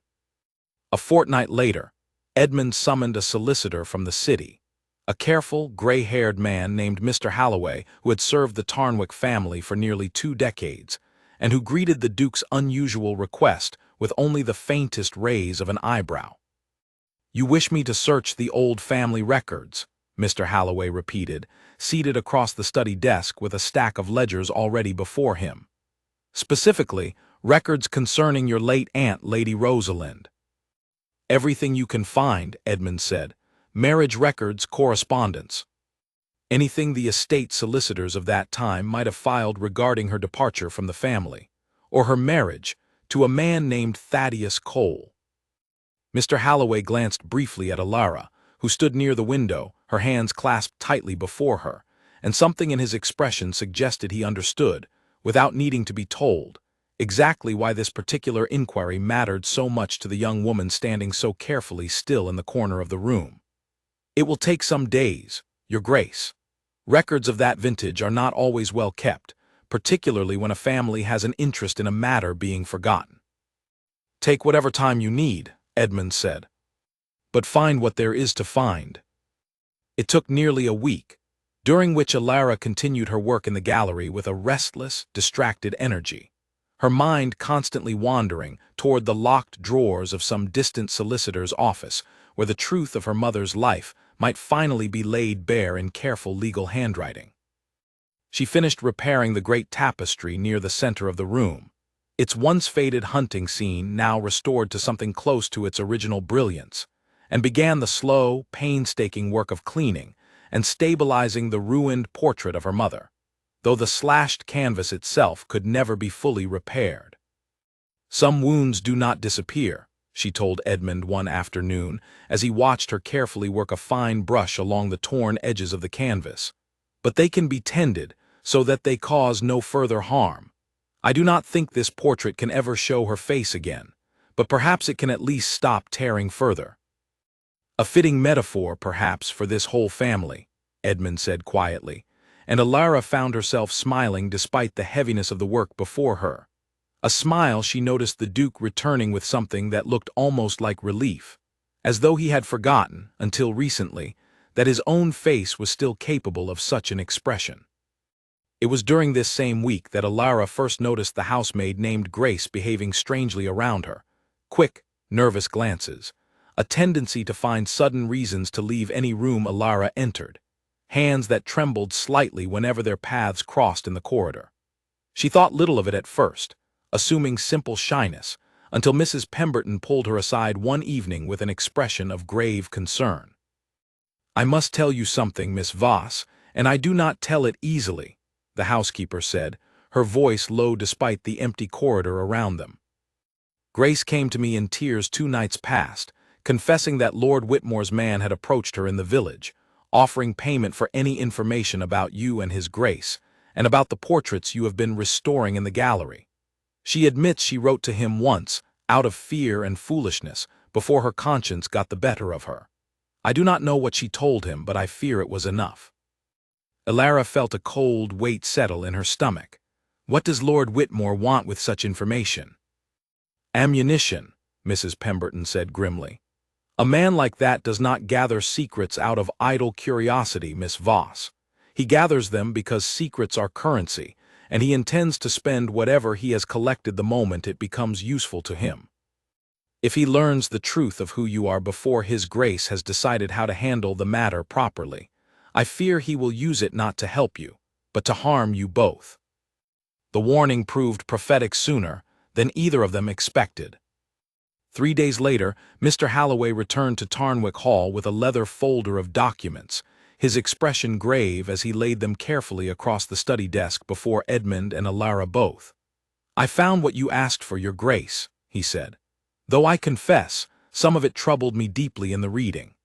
A fortnight later, Edmund summoned a solicitor from the city, a careful, gray-haired man named Mr. Halloway who had served the Tarnwick family for nearly 2 decades, and who greeted the Duke's unusual request with only the faintest raise of an eyebrow. "You wish me to search the old family records," Mr. Halloway repeated, seated across the study desk with a stack of ledgers already before him. "Specifically, records concerning your late aunt, Lady Rosalind." "Everything you can find," Edmund said. "Marriage records, correspondence. Anything the estate solicitors of that time might have filed regarding her departure from the family, or her marriage to a man named Thaddeus Cole." Mr. Halloway glanced briefly at Alara, who stood near the window, her hands clasped tightly before her, and something in his expression suggested he understood, without needing to be told, exactly why this particular inquiry mattered so much to the young woman standing so carefully still in the corner of the room. "It will take some days, Your Grace. Records of that vintage are not always well kept, particularly when a family has an interest in a matter being forgotten." "Take whatever time you need," Edmund said. "But find what there is to find." It took nearly a week, during which Alara continued her work in the gallery with a restless, distracted energy, her mind constantly wandering toward the locked drawers of some distant solicitor's office where the truth of her mother's life might finally be laid bare in careful legal handwriting. She finished repairing the great tapestry near the center of the room, its once faded hunting scene now restored to something close to its original brilliance, and began the slow, painstaking work of cleaning and stabilizing the ruined portrait of her mother, though the slashed canvas itself could never be fully repaired. "Some wounds do not disappear," she told Edmund one afternoon as he watched her carefully work a fine brush along the torn edges of the canvas, "but they can be tended so that they cause no further harm. I do not think this portrait can ever show her face again, but perhaps it can at least stop tearing further." "A fitting metaphor, perhaps, for this whole family," Edmund said quietly, and Alara found herself smiling despite the heaviness of the work before her. A smile she noticed the Duke returning with something that looked almost like relief, as though he had forgotten, until recently, that his own face was still capable of such an expression. It was during this same week that Alara first noticed the housemaid named Grace behaving strangely around her. Quick, nervous glances, a tendency to find sudden reasons to leave any room Alara entered, hands that trembled slightly whenever their paths crossed in the corridor. She thought little of it at first, assuming simple shyness, until Mrs. Pemberton pulled her aside one evening with an expression of grave concern. "I must tell you something, Miss Voss, and I do not tell it easily," the housekeeper said, her voice low despite the empty corridor around them. "Grace came to me in tears 2 nights past, confessing that Lord Whitmore's man had approached her in the village, offering payment for any information about you and his Grace, and about the portraits you have been restoring in the gallery. She admits she wrote to him once, out of fear and foolishness, before her conscience got the better of her. I do not know what she told him, but I fear it was enough." Alara felt a cold weight settle in her stomach. What does Lord Whitmore want with such information? "Ammunition," Mrs. Pemberton said grimly. "A man like that does not gather secrets out of idle curiosity, Miss Voss. He gathers them because secrets are currency, and he intends to spend whatever he has collected the moment it becomes useful to him. If he learns the truth of who you are before his Grace has decided how to handle the matter properly, I fear he will use it not to help you, but to harm you both." The warning proved prophetic sooner than either of them expected. 3 days later, Mr. Halloway returned to Tarnwick Hall with a leather folder of documents, his expression grave as he laid them carefully across the study desk before Edmund and Alara both. "I found what you asked for, your grace," he said, "though I confess, some of it troubled me deeply in the reading."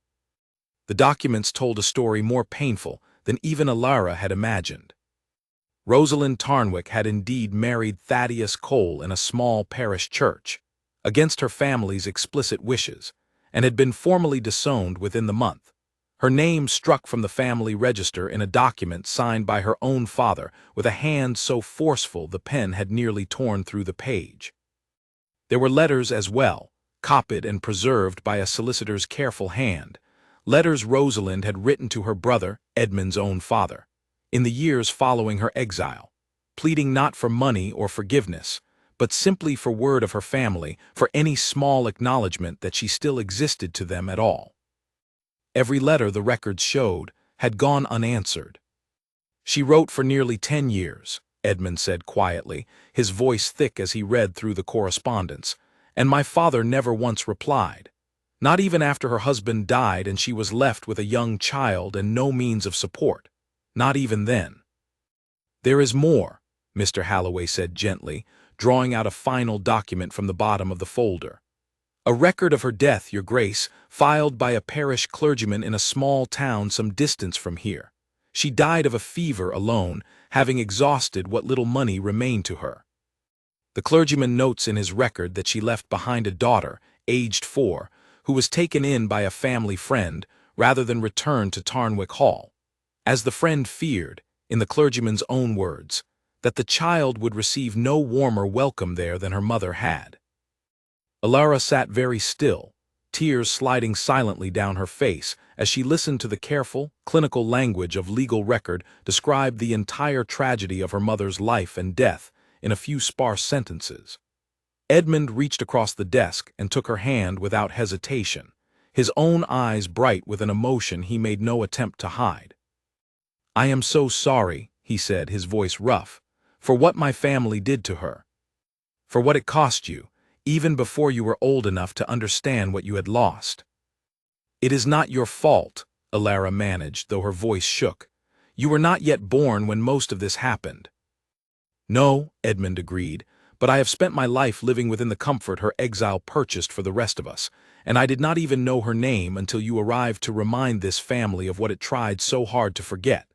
The documents told a story more painful than even Alara had imagined. Rosalind Tarnwick had indeed married Thaddeus Cole in a small parish church, against her family's explicit wishes, and had been formally disowned within the month. Her name struck from the family register in a document signed by her own father with a hand so forceful the pen had nearly torn through the page. There were letters as well, copied and preserved by a solicitor's careful hand, letters Rosalind had written to her brother, Edmund's own father, in the years following her exile, pleading not for money or forgiveness, but simply for word of her family, for any small acknowledgement that she still existed to them at all. Every letter, the records showed, had gone unanswered. "She wrote for nearly 10 years, Edmund said quietly, his voice thick as he read through the correspondence, "and my father never once replied. Not even after her husband died and she was left with a young child and no means of support. Not even then." "There is more," Mr. Halloway said gently, drawing out a final document from the bottom of the folder. "A record of her death, your grace, filed by a parish clergyman in a small town some distance from here. She died of a fever alone, having exhausted what little money remained to her. The clergyman notes in his record that she left behind a daughter, aged 4, who was taken in by a family friend rather than returned to Tarnwick Hall, as the friend feared, in the clergyman's own words, that the child would receive no warmer welcome there than her mother had." Alara sat very still, tears sliding silently down her face as she listened to the careful, clinical language of legal record describe the entire tragedy of her mother's life and death in a few sparse sentences. Edmund reached across the desk and took her hand without hesitation, his own eyes bright with an emotion he made no attempt to hide. "I am so sorry," he said, his voice rough, "for what my family did to her. For what it cost you, even before you were old enough to understand what you had lost." "It is not your fault," Alara managed, though her voice shook. "You were not yet born when most of this happened." "No," Edmund agreed, "but I have spent my life living within the comfort her exile purchased for the rest of us, and I did not even know her name until you arrived to remind this family of what it tried so hard to forget."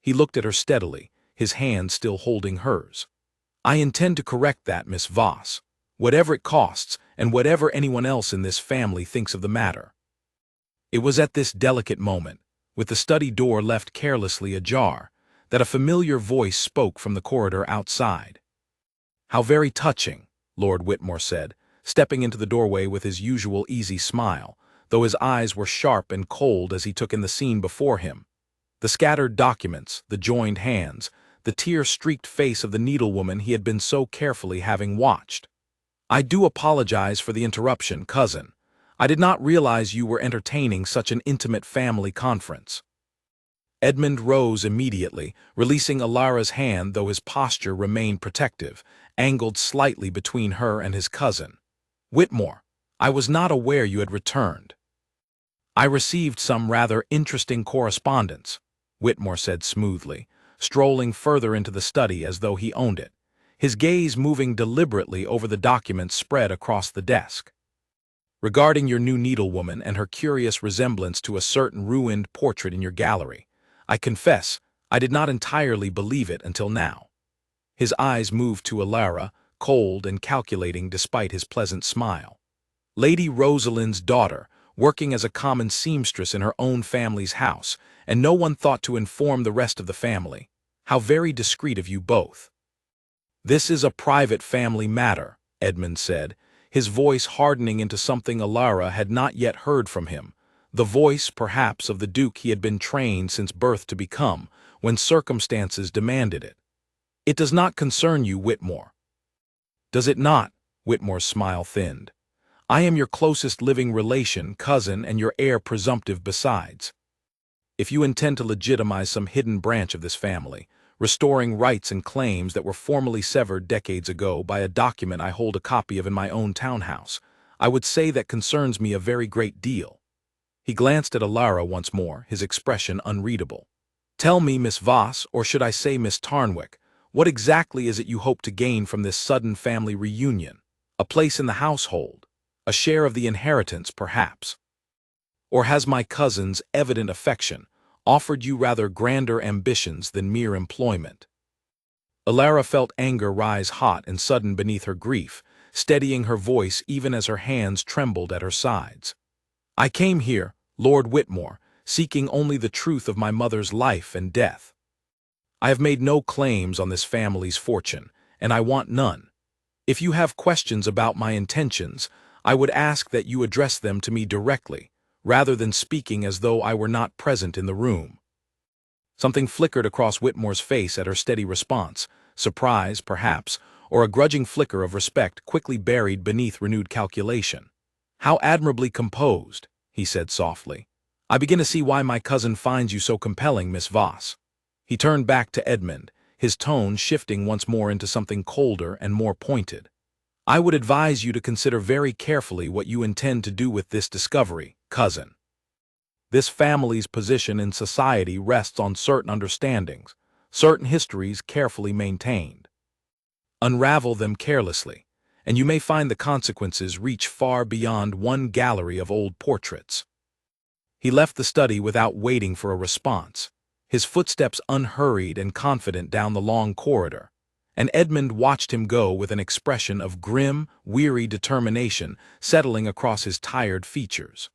He looked at her steadily, his hand still holding hers. "I intend to correct that, Miss Voss, whatever it costs and whatever anyone else in this family thinks of the matter." It was at this delicate moment, with the study door left carelessly ajar, that a familiar voice spoke from the corridor outside. "How very touching," Lord Whitmore said, stepping into the doorway with his usual easy smile, though his eyes were sharp and cold as he took in the scene before him. The scattered documents, the joined hands, the tear-streaked face of the needlewoman he had been so carefully having watched. "I do apologize for the interruption, cousin. I did not realize you were entertaining such an intimate family conference." Edmund rose immediately, releasing Alara's hand though his posture remained protective, angled slightly between her and his cousin. "Whitmore, I was not aware you had returned." "I received some rather interesting correspondence," Whitmore said smoothly, strolling further into the study as though he owned it, his gaze moving deliberately over the documents spread across the desk. "Regarding your new needlewoman and her curious resemblance to a certain ruined portrait in your gallery, I confess I did not entirely believe it until now." His eyes moved to Alara, cold and calculating despite his pleasant smile. "Lady Rosalind's daughter, working as a common seamstress in her own family's house, and no one thought to inform the rest of the family. How very discreet of you both." "This is a private family matter," Edmund said, his voice hardening into something Alara had not yet heard from him, the voice, perhaps, of the Duke he had been trained since birth to become, when circumstances demanded it. "It does not concern you, Whitmore." "Does it not?" Whitmore's smile thinned. "I am your closest living relation, cousin, and your heir presumptive besides. If you intend to legitimize some hidden branch of this family, restoring rights and claims that were formally severed decades ago by a document I hold a copy of in my own townhouse, I would say that concerns me a very great deal." He glanced at Alara once more, his expression unreadable. "Tell me, Miss Voss, or should I say Miss Tarnwick, What exactly is it you hope to gain from this sudden family reunion? A place in the household? A share of the inheritance, perhaps? Or has my cousin's evident affection offered you rather grander ambitions than mere employment? Alara felt anger rise hot and sudden beneath her grief, steadying her voice even as her hands trembled at her sides. I came here, Lord Whitmore, seeking only the truth of my mother's life and death. I have made no claims on this family's fortune, and I want none. If you have questions about my intentions, I would ask that you address them to me directly, rather than speaking as though I were not present in the room. Something flickered across Whitmore's face at her steady response, surprise, perhaps, or a grudging flicker of respect quickly buried beneath renewed calculation. How admirably composed, he said softly. I begin to see why my cousin finds you so compelling, Miss Voss. He turned back to Edmund, his tone shifting once more into something colder and more pointed. I would advise you to consider very carefully what you intend to do with this discovery, cousin. This family's position in society rests on certain understandings, certain histories carefully maintained. Unravel them carelessly, and you may find the consequences reach far beyond one gallery of old portraits. He left the study without waiting for a response, his footsteps unhurried and confident down the long corridor, and Edmund watched him go with an expression of grim, weary determination settling across his tired features.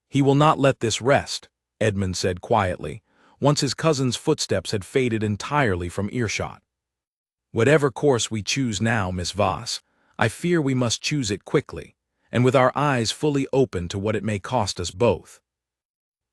He will not let this rest, Edmund said quietly, once his cousin's footsteps had faded entirely from earshot. Whatever course we choose now, Miss Voss, I fear we must choose it quickly, and with our eyes fully open to what it may cost us both.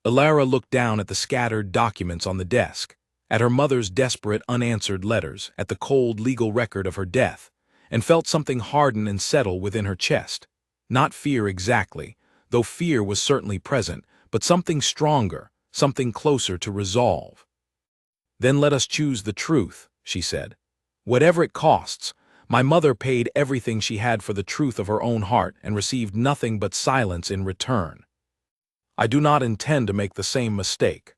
Alara looked down at the scattered documents on the desk, at her mother's desperate unanswered letters, at the cold legal record of her death, and felt something harden and settle within her chest. Not fear exactly, though fear was certainly present, but something stronger, something closer to resolve. Then let us choose the truth, she said. Whatever it costs, my mother paid everything she had for the truth of her own heart and received nothing but silence in return. I do not intend to make the same mistake.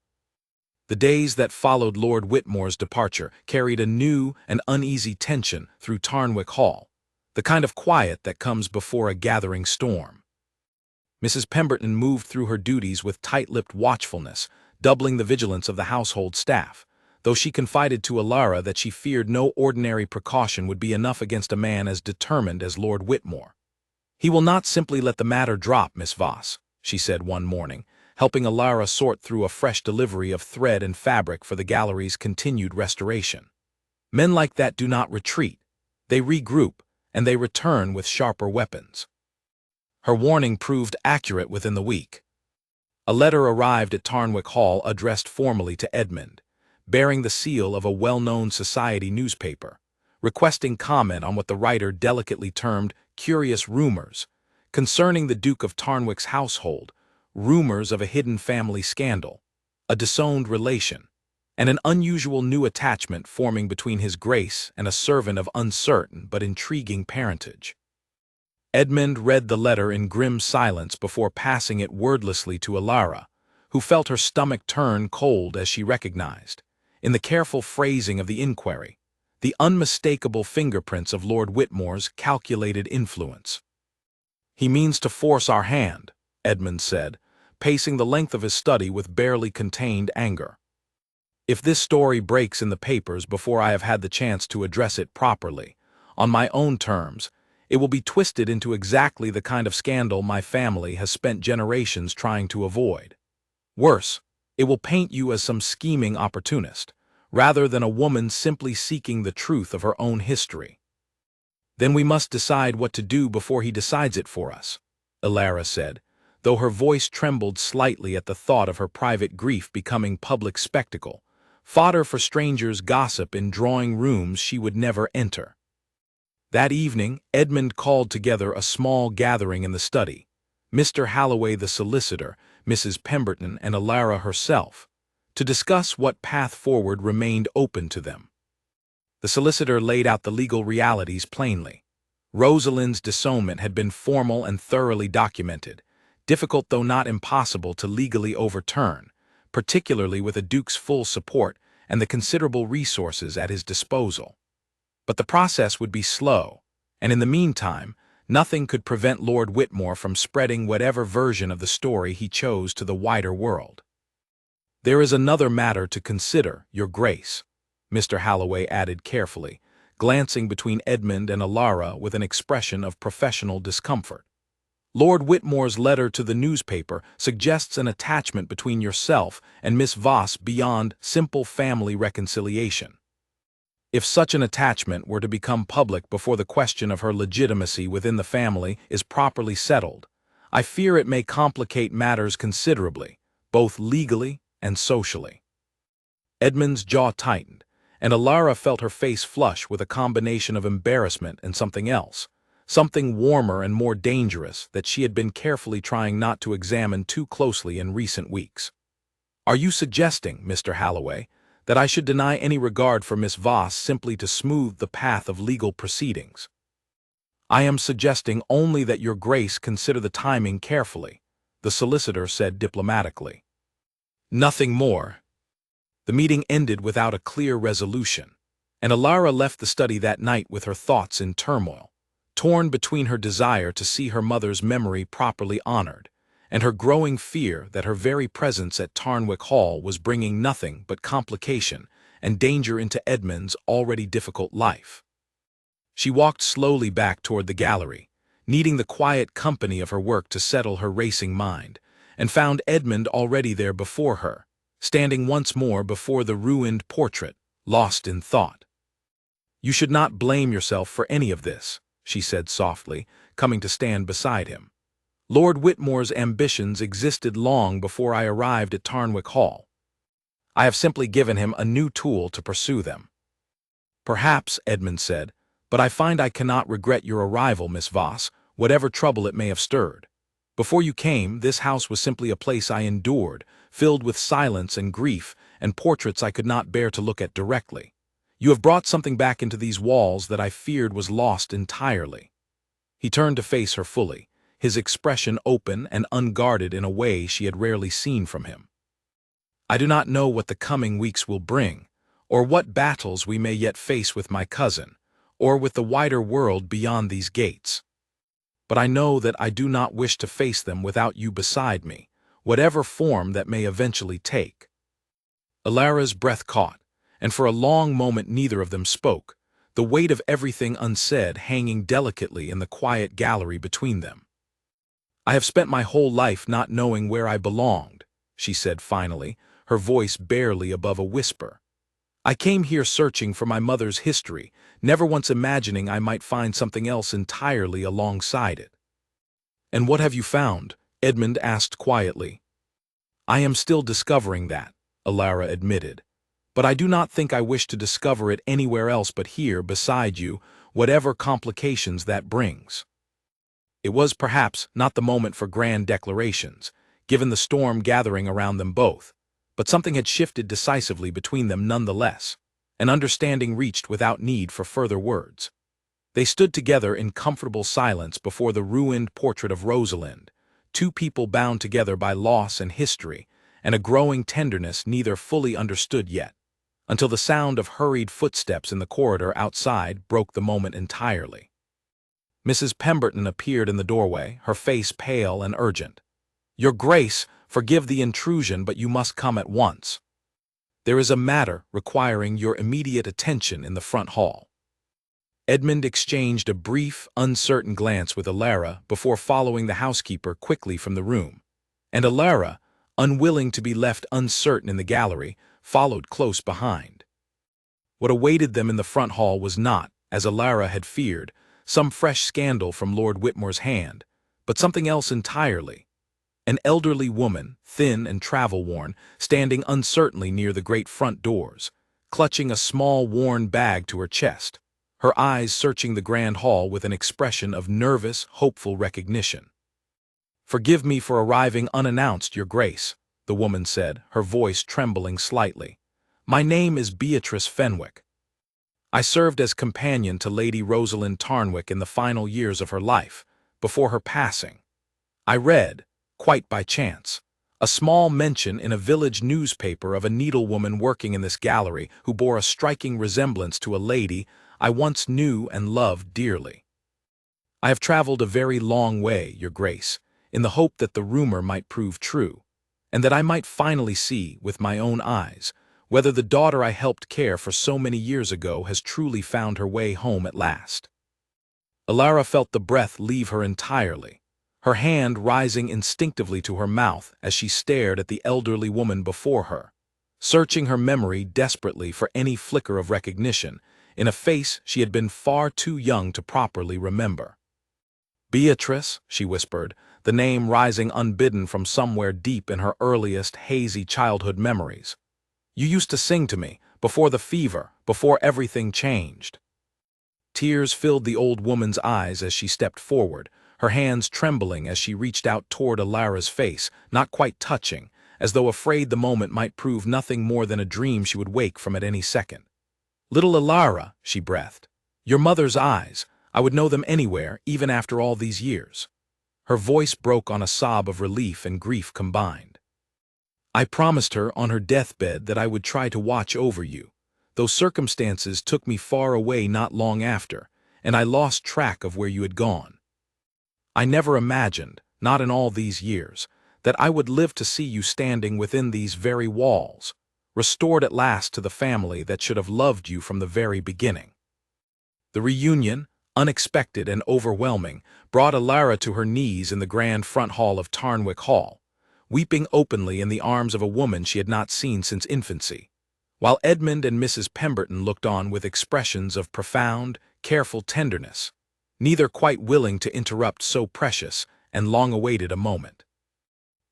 The days that followed Lord Whitmore's departure carried a new and uneasy tension through Tarnwick Hall, the kind of quiet that comes before a gathering storm. Mrs. Pemberton moved through her duties with tight-lipped watchfulness, doubling the vigilance of the household staff, though she confided to Alara that she feared no ordinary precaution would be enough against a man as determined as Lord Whitmore. He will not simply let the matter drop, Miss Voss, she said one morning, helping Alara sort through a fresh delivery of thread and fabric for the gallery's continued restoration. Men like that do not retreat. They regroup, and they return with sharper weapons. Her warning proved accurate within the week. A letter arrived at Tarnwick Hall addressed formally to Edmund, bearing the seal of a well-known society newspaper, requesting comment on what the writer delicately termed curious rumors concerning the Duke of Tarnwick's household, rumors of a hidden family scandal, a disowned relation, and an unusual new attachment forming between his grace and a servant of uncertain but intriguing parentage. Edmund read the letter in grim silence before passing it wordlessly to Alara, who felt her stomach turn cold as she recognized, in the careful phrasing of the inquiry, the unmistakable fingerprints of Lord Whitmore's calculated influence. He means to force our hand, Edmund said, pacing the length of his study with barely contained anger. If this story breaks in the papers before I have had the chance to address it properly, on my own terms, it will be twisted into exactly the kind of scandal my family has spent generations trying to avoid. Worse, it will paint you as some scheming opportunist, rather than a woman simply seeking the truth of her own history. Then we must decide what to do before he decides it for us, Alara said, though her voice trembled slightly at the thought of her private grief becoming public spectacle, fodder for strangers' gossip in drawing rooms she would never enter. That evening, Edmund called together a small gathering in the study, Mr. Halloway the solicitor, Mrs. Pemberton, and Alara herself, to discuss what path forward remained open to them. The solicitor laid out the legal realities plainly. Rosalind's disownment had been formal and thoroughly documented, difficult though not impossible to legally overturn, particularly with a duke's full support and the considerable resources at his disposal. But the process would be slow, and in the meantime, nothing could prevent Lord Whitmore from spreading whatever version of the story he chose to the wider world. "There is another matter to consider, Your Grace," Mr. Halloway added carefully, glancing between Edmund and Alara with an expression of professional discomfort. "Lord Whitmore's letter to the newspaper suggests an attachment between yourself and Miss Voss beyond simple family reconciliation. If such an attachment were to become public before the question of her legitimacy within the family is properly settled, I fear it may complicate matters considerably, both legally and socially." Edmund's jaw tightened, and Alara felt her face flush with a combination of embarrassment and something else, something warmer and more dangerous that she had been carefully trying not to examine too closely in recent weeks. "Are you suggesting, Mr. Halloway, that I should deny any regard for Miss Voss simply to smooth the path of legal proceedings?" "I am suggesting only that Your Grace consider the timing carefully," the solicitor said diplomatically. Nothing more. The meeting ended without a clear resolution, and Alara left the study that night with her thoughts in turmoil, torn between her desire to see her mother's memory properly honored, and her growing fear that her very presence at Tarnwick Hall was bringing nothing but complication and danger into Edmund's already difficult life. She walked slowly back toward the gallery, needing the quiet company of her work to settle her racing mind, and found Edmund already there before her, standing once more before the ruined portrait, lost in thought. "You should not blame yourself for any of this," she said softly, coming to stand beside him. "Lord Whitmore's ambitions existed long before I arrived at Tarnwick Hall. I have simply given him a new tool to pursue them." "Perhaps," Edmund said, "but I find I cannot regret your arrival, Miss Voss, whatever trouble it may have stirred. Before you came, this house was simply a place I endured, filled with silence and grief and portraits I could not bear to look at directly. You have brought something back into these walls that I feared was lost entirely." He turned to face her fully, his expression open and unguarded in a way she had rarely seen from him. "I do not know what the coming weeks will bring, or what battles we may yet face with my cousin, or with the wider world beyond these gates. But I know that I do not wish to face them without you beside me, whatever form that may eventually take." Alara's breath caught, and for a long moment neither of them spoke, the weight of everything unsaid hanging delicately in the quiet gallery between them. "I have spent my whole life not knowing where I belonged," she said finally, her voice barely above a whisper. "I came here searching for my mother's history, never once imagining I might find something else entirely alongside it." "And what have you found?" Edmund asked quietly. "I am still discovering that," Alara admitted. "But I do not think I wish to discover it anywhere else but here beside you, whatever complications that brings." It was perhaps not the moment for grand declarations, given the storm gathering around them both, but something had shifted decisively between them nonetheless, an understanding reached without need for further words. They stood together in comfortable silence before the ruined portrait of Rosalind, two people bound together by loss and history, and a growing tenderness neither fully understood yet, until the sound of hurried footsteps in the corridor outside broke the moment entirely. Mrs. Pemberton appeared in the doorway, her face pale and urgent. "Your Grace, forgive the intrusion, but you must come at once. There is a matter requiring your immediate attention in the front hall." Edmund exchanged a brief, uncertain glance with Alara before following the housekeeper quickly from the room, and Alara, unwilling to be left uncertain in the gallery, followed close behind. What awaited them in the front hall was not, as Alara had feared, some fresh scandal from Lord Whitmore's hand, but something else entirely. An elderly woman, thin and travel-worn, standing uncertainly near the great front doors, clutching a small worn bag to her chest, her eyes searching the grand hall with an expression of nervous, hopeful recognition. "Forgive me for arriving unannounced, Your Grace," the woman said, her voice trembling slightly. "My name is Beatrice Fenwick. I served as companion to Lady Rosalind Tarnwick in the final years of her life, before her passing. I read, quite by chance, A small mention in a village newspaper of a needlewoman working in this gallery who bore a striking resemblance to a lady I once knew and loved dearly. I have traveled a very long way, Your Grace, in the hope that the rumor might prove true, and that I might finally see, with my own eyes, whether the daughter I helped care for so many years ago has truly found her way home at last. Alara felt the breath leave her entirely, her hand rising instinctively to her mouth as she stared at the elderly woman before her, searching her memory desperately for any flicker of recognition in a face she had been far too young to properly remember. "Beatrice," she whispered, the name rising unbidden from somewhere deep in her earliest hazy childhood memories. "You used to sing to me, before the fever, before everything changed." Tears filled the old woman's eyes as she stepped forward, her hands trembling as she reached out toward Alara's face, not quite touching, as though afraid the moment might prove nothing more than a dream she would wake from at any second. "Little Alara," she breathed. "Your mother's eyes. I would know them anywhere, even after all these years." Her voice broke on a sob of relief and grief combined. "I promised her on her deathbed that I would try to watch over you, though circumstances took me far away not long after, and I lost track of where you had gone. I never imagined, not in all these years, that I would live to see you standing within these very walls, restored at last to the family that should have loved you from the very beginning." The reunion, unexpected and overwhelming, brought Alara to her knees in the grand front hall of Tarnwick Hall, weeping openly in the arms of a woman she had not seen since infancy, while Edmund and Mrs. Pemberton looked on with expressions of profound, careful tenderness, neither quite willing to interrupt so precious and long-awaited a moment.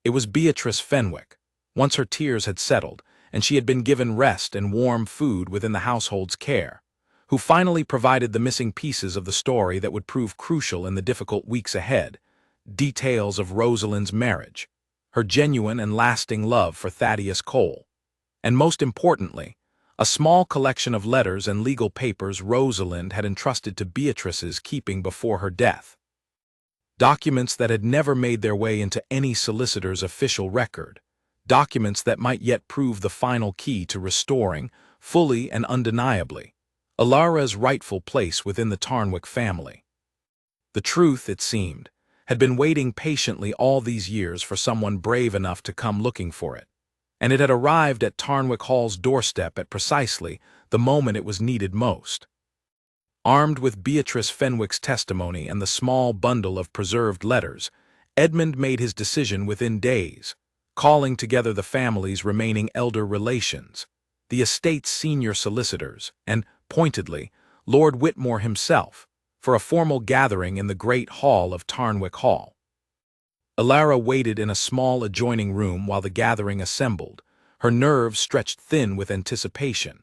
It was Beatrice Fenwick, once her tears had settled, and she had been given rest and warm food within the household's care, who finally provided the missing pieces of the story that would prove crucial in the difficult weeks ahead: details of Rosalind's marriage, her genuine and lasting love for Thaddeus Cole, and most importantly, a small collection of letters and legal papers Rosalind had entrusted to Beatrice's keeping before her death. Documents that had never made their way into any solicitor's official record, documents that might yet prove the final key to restoring, fully and undeniably, Alara's rightful place within the Tarnwick family. The truth, it seemed, had been waiting patiently all these years for someone brave enough to come looking for it, and it had arrived at Tarnwick Hall's doorstep at precisely the moment it was needed most. Armed with Beatrice Fenwick's testimony and the small bundle of preserved letters, Edmund made his decision within days, calling together the family's remaining elder relations, the estate's senior solicitors, and, pointedly, Lord Whitmore himself, for a formal gathering in the great hall of Tarnwick Hall. Alara waited in a small adjoining room while the gathering assembled, her nerves stretched thin with anticipation,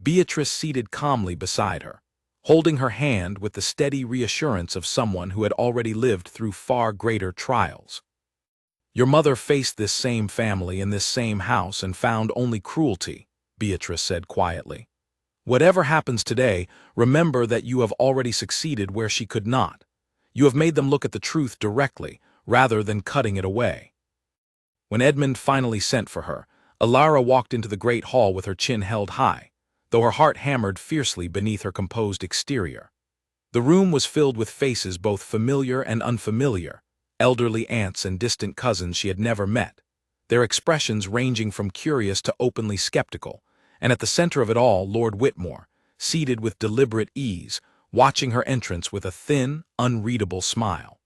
Beatrice seated calmly beside her, holding her hand with the steady reassurance of someone who had already lived through far greater trials. "Your mother faced this same family in this same house and found only cruelty," Beatrice said quietly. "Whatever happens today, remember that you have already succeeded where she could not. You have made them look at the truth directly, rather than cutting it away." When Edmund finally sent for her, Alara walked into the great hall with her chin held high, though her heart hammered fiercely beneath her composed exterior. The room was filled with faces both familiar and unfamiliar, elderly aunts and distant cousins she had never met, their expressions ranging from curious to openly skeptical, and at the center of it all Lord Whitmore, seated with deliberate ease, watching her entrance with a thin, unreadable smile.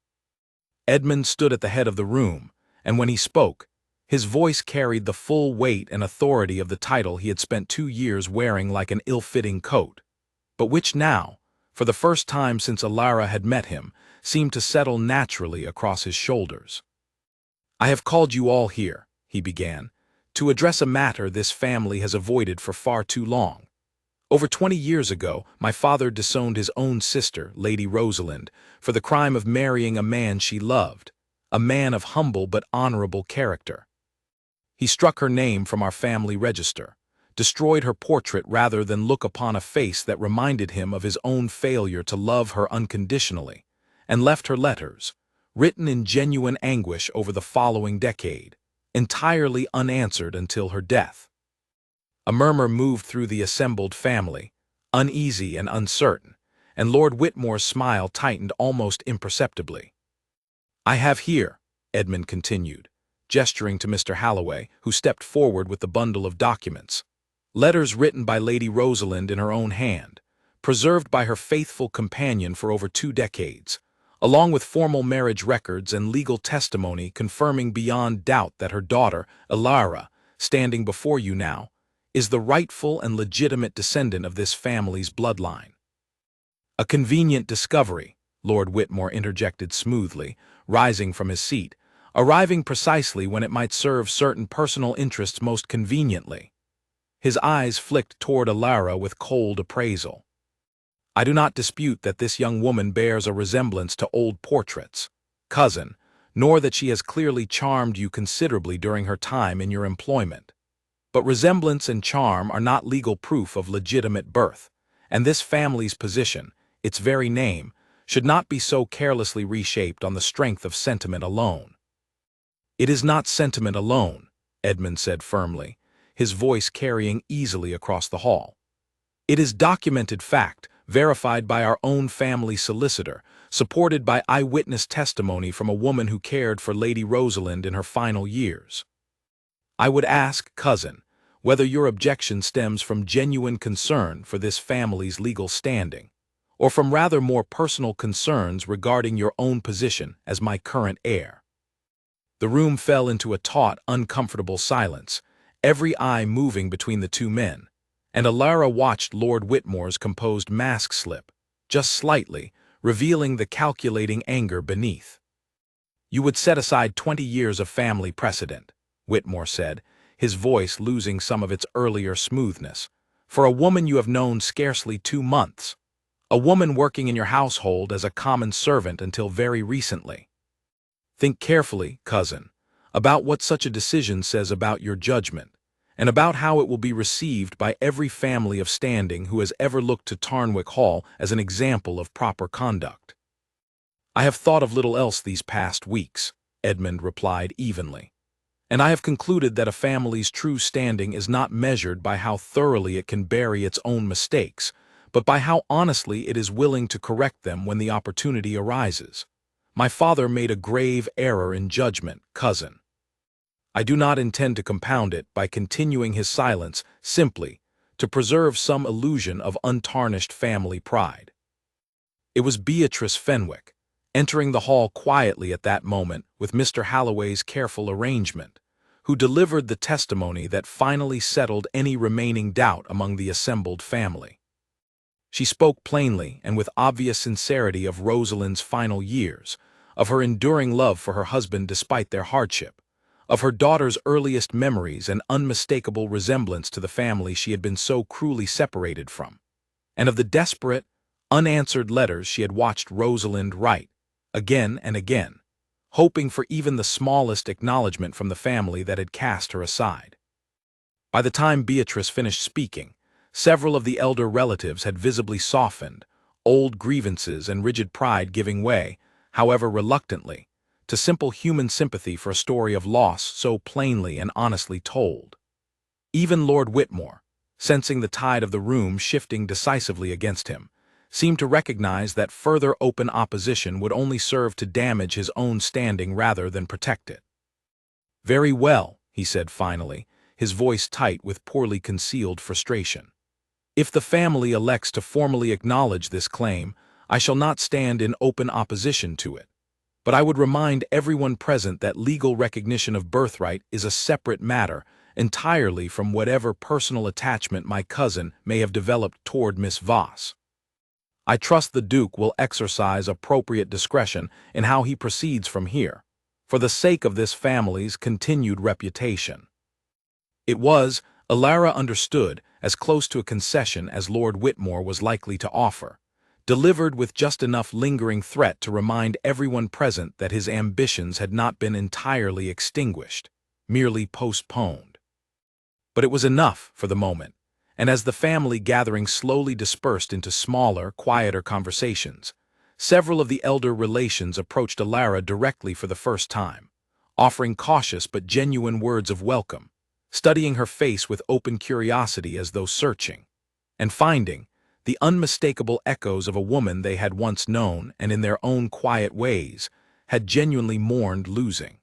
Edmund stood at the head of the room, and when he spoke, his voice carried the full weight and authority of the title he had spent 2 years wearing like an ill-fitting coat, but which now, for the first time since Alara had met him, seemed to settle naturally across his shoulders. "I have called you all here," he began, "to address a matter this family has avoided for far too long. Over 20 years ago, my father disowned his own sister, Lady Rosalind, for the crime of marrying a man she loved, a man of humble but honorable character. He struck her name from our family register, destroyed her portrait rather than look upon a face that reminded him of his own failure to love her unconditionally, and left her letters, written in genuine anguish over the following decade, entirely unanswered until her death. A murmur moved through the assembled family, uneasy and uncertain, and Lord Whitmore's smile tightened almost imperceptibly. "I have here," Edmund continued, gesturing to Mr. Halloway, who stepped forward with the bundle of documents, "letters written by Lady Rosalind in her own hand, preserved by her faithful companion for over 2 decades, along with formal marriage records and legal testimony confirming beyond doubt that her daughter, Elara, standing before you now, is the rightful and legitimate descendant of this family's bloodline." "A convenient discovery," Lord Whitmore interjected smoothly, rising from his seat, arriving precisely when it might serve certain personal interests most conveniently. His eyes flicked toward Elara with cold appraisal. "I do not dispute that this young woman bears a resemblance to old portraits, cousin, nor that she has clearly charmed you considerably during her time in your employment. But resemblance and charm are not legal proof of legitimate birth, and this family's position, its very name, should not be so carelessly reshaped on the strength of sentiment alone." "It is not sentiment alone," Edmund said firmly, his voice carrying easily across the hall. "It is documented fact, verified by our own family solicitor, supported by eyewitness testimony from a woman who cared for Lady Rosalind in her final years. I would ask, cousin, whether your objection stems from genuine concern for this family's legal standing, or from rather more personal concerns regarding your own position as my current heir." The room fell into a taut, uncomfortable silence, every eye moving between the two men, and Elara watched Lord Whitmore's composed mask slip, just slightly, revealing the calculating anger beneath. "You would set aside 20 years of family precedent," Whitmore said, his voice losing some of its earlier smoothness, "for a woman you have known scarcely 2 months. A woman working in your household as a common servant until very recently. Think carefully, cousin, about what such a decision says about your judgment, and about how it will be received by every family of standing who has ever looked to Tarnwick Hall as an example of proper conduct." "I have thought of little else these past weeks," Edmund replied evenly, "and I have concluded that a family's true standing is not measured by how thoroughly it can bury its own mistakes, but by how honestly it is willing to correct them when the opportunity arises. My father made a grave error in judgment, cousin. I do not intend to compound it by continuing his silence simply to preserve some illusion of untarnished family pride." It was Beatrice Fenwick, entering the hall quietly at that moment with Mr. Halloway's careful arrangement, who delivered the testimony that finally settled any remaining doubt among the assembled family. She spoke plainly and with obvious sincerity of Rosalind's final years, of her enduring love for her husband despite their hardship, of her daughter's earliest memories and unmistakable resemblance to the family she had been so cruelly separated from, and of the desperate, unanswered letters she had watched Rosalind write, again and again, hoping for even the smallest acknowledgment from the family that had cast her aside. By the time Beatrice finished speaking, several of the elder relatives had visibly softened, old grievances and rigid pride giving way, however reluctantly, to simple human sympathy for a story of loss so plainly and honestly told. Even Lord Whitmore, sensing the tide of the room shifting decisively against him, seemed to recognize that further open opposition would only serve to damage his own standing rather than protect it. "Very well," he said finally, his voice tight with poorly concealed frustration. "If the family elects to formally acknowledge this claim, I shall not stand in open opposition to it. But I would remind everyone present that legal recognition of birthright is a separate matter entirely from whatever personal attachment my cousin may have developed toward Miss Voss. I trust the Duke will exercise appropriate discretion in how he proceeds from here, for the sake of this family's continued reputation." It was, Elara understood, as close to a concession as Lord Whitmore was likely to offer, delivered with just enough lingering threat to remind everyone present that his ambitions had not been entirely extinguished, merely postponed. But it was enough for the moment, and as the family gathering slowly dispersed into smaller, quieter conversations, several of the elder relations approached Elara directly for the first time, offering cautious but genuine words of welcome, studying her face with open curiosity as though searching, and finding the unmistakable echoes of a woman they had once known and in their own quiet ways had genuinely mourned losing.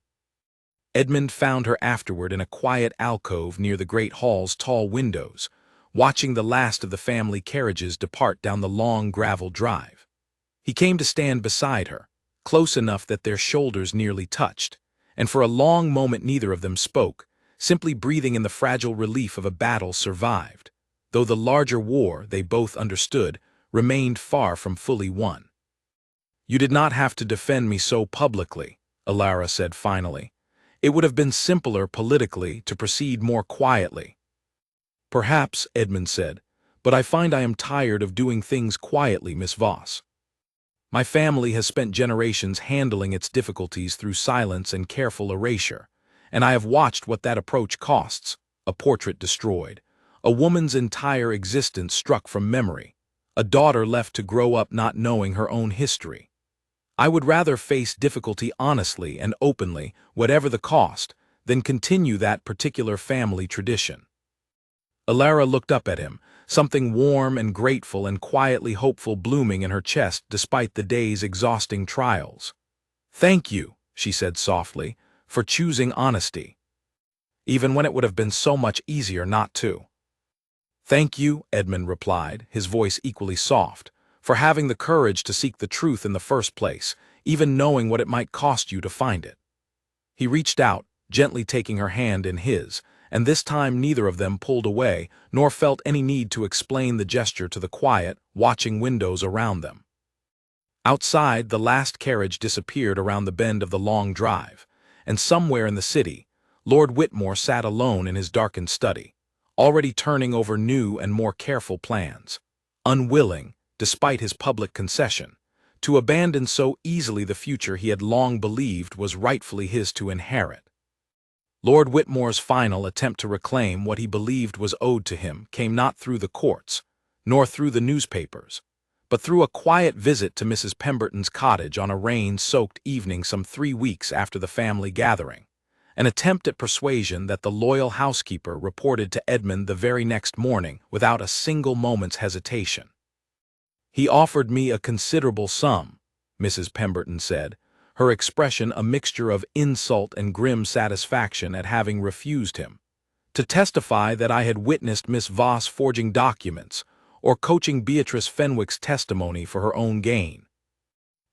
Edmund found her afterward in a quiet alcove near the great hall's tall windows, watching the last of the family carriages depart down the long gravel drive. He came to stand beside her, close enough that their shoulders nearly touched, and for a long moment neither of them spoke, simply breathing in the fragile relief of a battle survived, though the larger war, they both understood, remained far from fully won. "You did not have to defend me so publicly," Alara said finally. "It would have been simpler politically to proceed more quietly." "Perhaps," Edmund said, "but I find I am tired of doing things quietly, Miss Voss. My family has spent generations handling its difficulties through silence and careful erasure, and I have watched what that approach costs: a portrait destroyed, a woman's entire existence struck from memory, a daughter left to grow up not knowing her own history. I would rather face difficulty honestly and openly, whatever the cost, than continue that particular family tradition." Alara looked up at him, something warm and grateful and quietly hopeful blooming in her chest despite the day's exhausting trials. "Thank you," she said softly, "for choosing honesty, even when it would have been so much easier not to." "Thank you," Edmund replied, his voice equally soft, "for having the courage to seek the truth in the first place, even knowing what it might cost you to find it." He reached out, gently taking her hand in his, and this time neither of them pulled away, nor felt any need to explain the gesture to the quiet, watching windows around them. Outside, the last carriage disappeared around the bend of the long drive, and somewhere in the city, Lord Whitmore sat alone in his darkened study, already turning over new and more careful plans, unwilling, despite his public concession, to abandon so easily the future he had long believed was rightfully his to inherit. Lord Whitmore's final attempt to reclaim what he believed was owed to him came not through the courts, nor through the newspapers, but through a quiet visit to Mrs. Pemberton's cottage on a rain-soaked evening some 3 weeks after the family gathering, an attempt at persuasion that the loyal housekeeper reported to Edmund the very next morning without a single moment's hesitation. "He offered me a considerable sum," Mrs. Pemberton said, her expression a mixture of insult and grim satisfaction at having refused him, "to testify that I had witnessed Miss Voss forging documents or coaching Beatrice Fenwick's testimony for her own gain.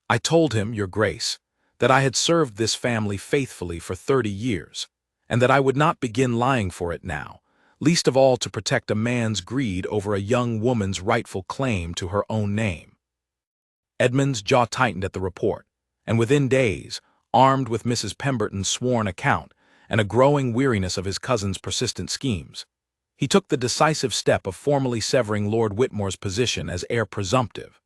I told him, Your Grace, that I had served this family faithfully for 30 years, and that I would not begin lying for it now, least of all to protect a man's greed over a young woman's rightful claim to her own name." Edmund's jaw tightened at the report, and within days, armed with Mrs. Pemberton's sworn account and a growing weariness of his cousin's persistent schemes, he took the decisive step of formally severing Lord Whitmore's position as heir presumptive,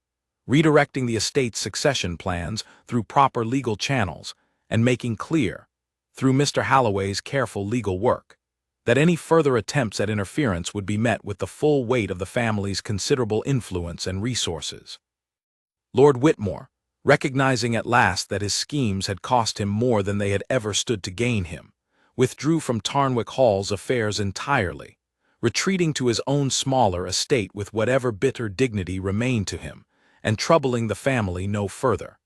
redirecting the estate's succession plans through proper legal channels, and making clear, through Mr. Halloway's careful legal work, that any further attempts at interference would be met with the full weight of the family's considerable influence and resources. Lord Whitmore, recognizing at last that his schemes had cost him more than they had ever stood to gain him, withdrew from Tarnwick Hall's affairs entirely, retreating to his own smaller estate with whatever bitter dignity remained to him, and troubling the family no further.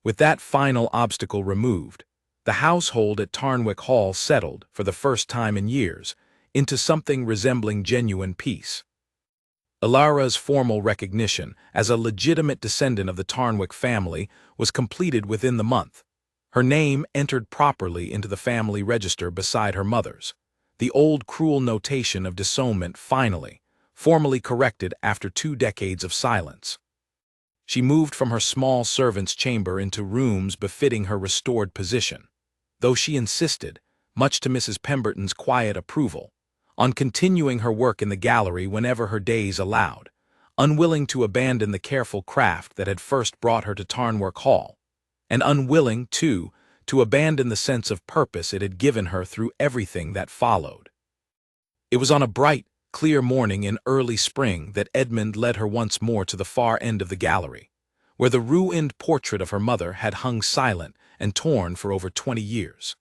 With that final obstacle removed, the household at Tarnwick Hall settled, for the first time in years, into something resembling genuine peace. Alara's formal recognition as a legitimate descendant of the Tarnwick family was completed within the month. Her name entered properly into the family register beside her mother's, the old cruel notation of disownment finally, formally corrected after 2 decades of silence. She moved from her small servant's chamber into rooms befitting her restored position, though she insisted, much to Mrs. Pemberton's quiet approval, on continuing her work in the gallery whenever her days allowed, unwilling to abandon the careful craft that had first brought her to Tarnwick Hall, and unwilling, too, to abandon the sense of purpose it had given her through everything that followed. It was on a bright, clear morning in early spring that Edmund led her once more to the far end of the gallery, where the ruined portrait of her mother had hung silent and torn for over 20 years.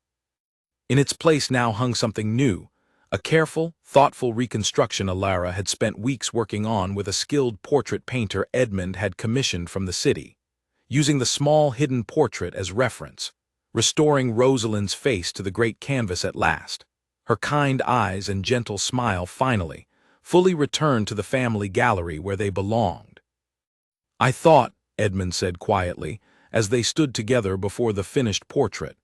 In its place now hung something new, a careful, thoughtful reconstruction Alara had spent weeks working on with a skilled portrait painter Edmund had commissioned from the city, using the small hidden portrait as reference, restoring Rosalind's face to the great canvas at last, her kind eyes and gentle smile finally, fully returned to the family gallery where they belonged. "I thought," Edmund said quietly, as they stood together before the finished portrait,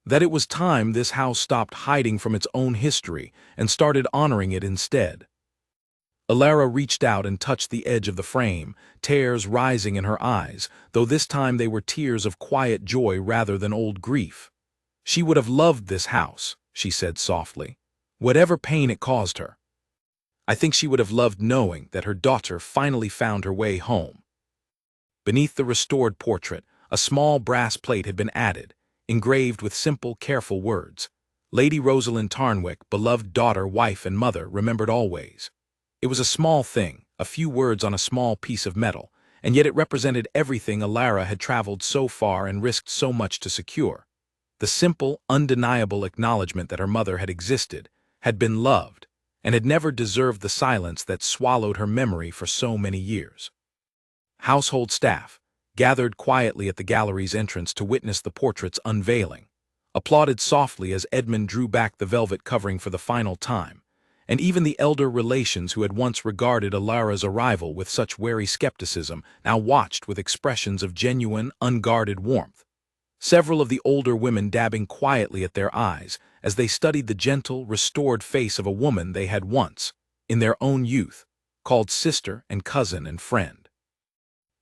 "that it was time this house stopped hiding from its own history and started honoring it instead." Alara reached out and touched the edge of the frame, tears rising in her eyes, though this time they were tears of quiet joy rather than old grief. She would have loved this house, she said softly, whatever pain it caused her. I think she would have loved knowing that her daughter finally found her way home. Beneath the restored portrait, a small brass plate had been added, engraved with simple, careful words. "Lady Rosalind Tarnwick, beloved daughter, wife, and mother, remembered always." It was a small thing, a few words on a small piece of metal, and yet it represented everything Alara had traveled so far and risked so much to secure. The simple, undeniable acknowledgement that her mother had existed, had been loved, and had never deserved the silence that swallowed her memory for so many years. Household staff, gathered quietly at the gallery's entrance to witness the portrait's unveiling, applauded softly as Edmund drew back the velvet covering for the final time, and even the elder relations who had once regarded Alara's arrival with such wary skepticism now watched with expressions of genuine, unguarded warmth. Several of the older women dabbing quietly at their eyes as they studied the gentle, restored face of a woman they had once, in their own youth, called sister and cousin and friend.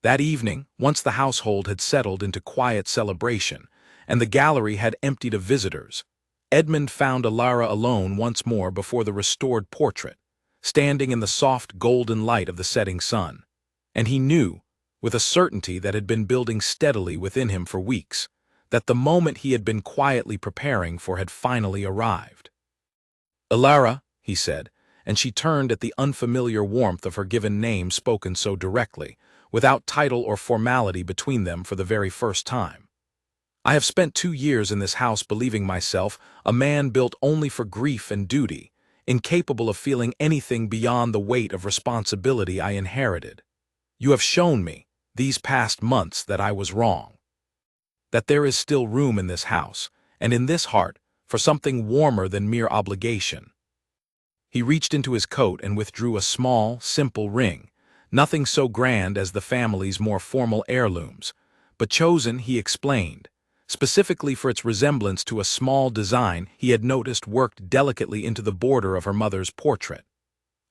That evening, once the household had settled into quiet celebration, and the gallery had emptied of visitors, Edmund found Alara alone once more before the restored portrait, standing in the soft golden light of the setting sun. And he knew, with a certainty that had been building steadily within him for weeks, that the moment he had been quietly preparing for had finally arrived. "Alara," he said, and she turned at the unfamiliar warmth of her given name spoken so directly, without title or formality between them for the very first time. "I have spent 2 years in this house believing myself a man built only for grief and duty, incapable of feeling anything beyond the weight of responsibility I inherited. You have shown me, these past months, that I was wrong. That there is still room in this house, and in this heart, for something warmer than mere obligation." He reached into his coat and withdrew a small, simple ring, nothing so grand as the family's more formal heirlooms, but chosen, he explained, specifically for its resemblance to a small design he had noticed worked delicately into the border of her mother's portrait.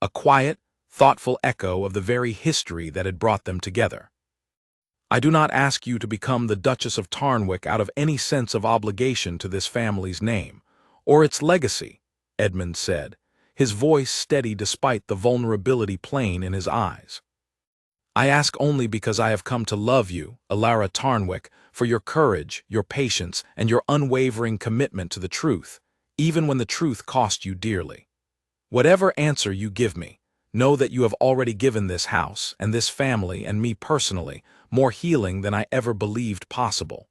A quiet, thoughtful echo of the very history that had brought them together. "I do not ask you to become the Duchess of Tarnwick out of any sense of obligation to this family's name, or its legacy," Edmund said, his voice steady despite the vulnerability plain in his eyes. "I ask only because I have come to love you, Alara Tarnwick, for your courage, your patience, and your unwavering commitment to the truth, even when the truth cost you dearly. Whatever answer you give me, know that you have already given this house, and this family, and me personally, more healing than I ever believed possible."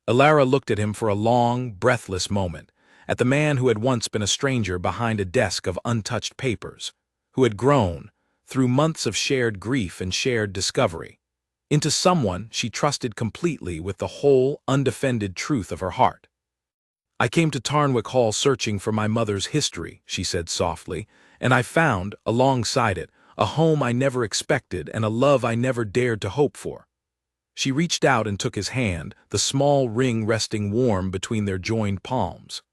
Alara looked at him for a long, breathless moment, at the man who had once been a stranger behind a desk of untouched papers, who had grown, through months of shared grief and shared discovery, into someone she trusted completely with the whole, undefended truth of her heart. "I came to Tarnwick Hall searching for my mother's history," she said softly, "and I found, alongside it, a home I never expected and a love I never dared to hope for." She reached out and took his hand, the small ring resting warm between their joined palms.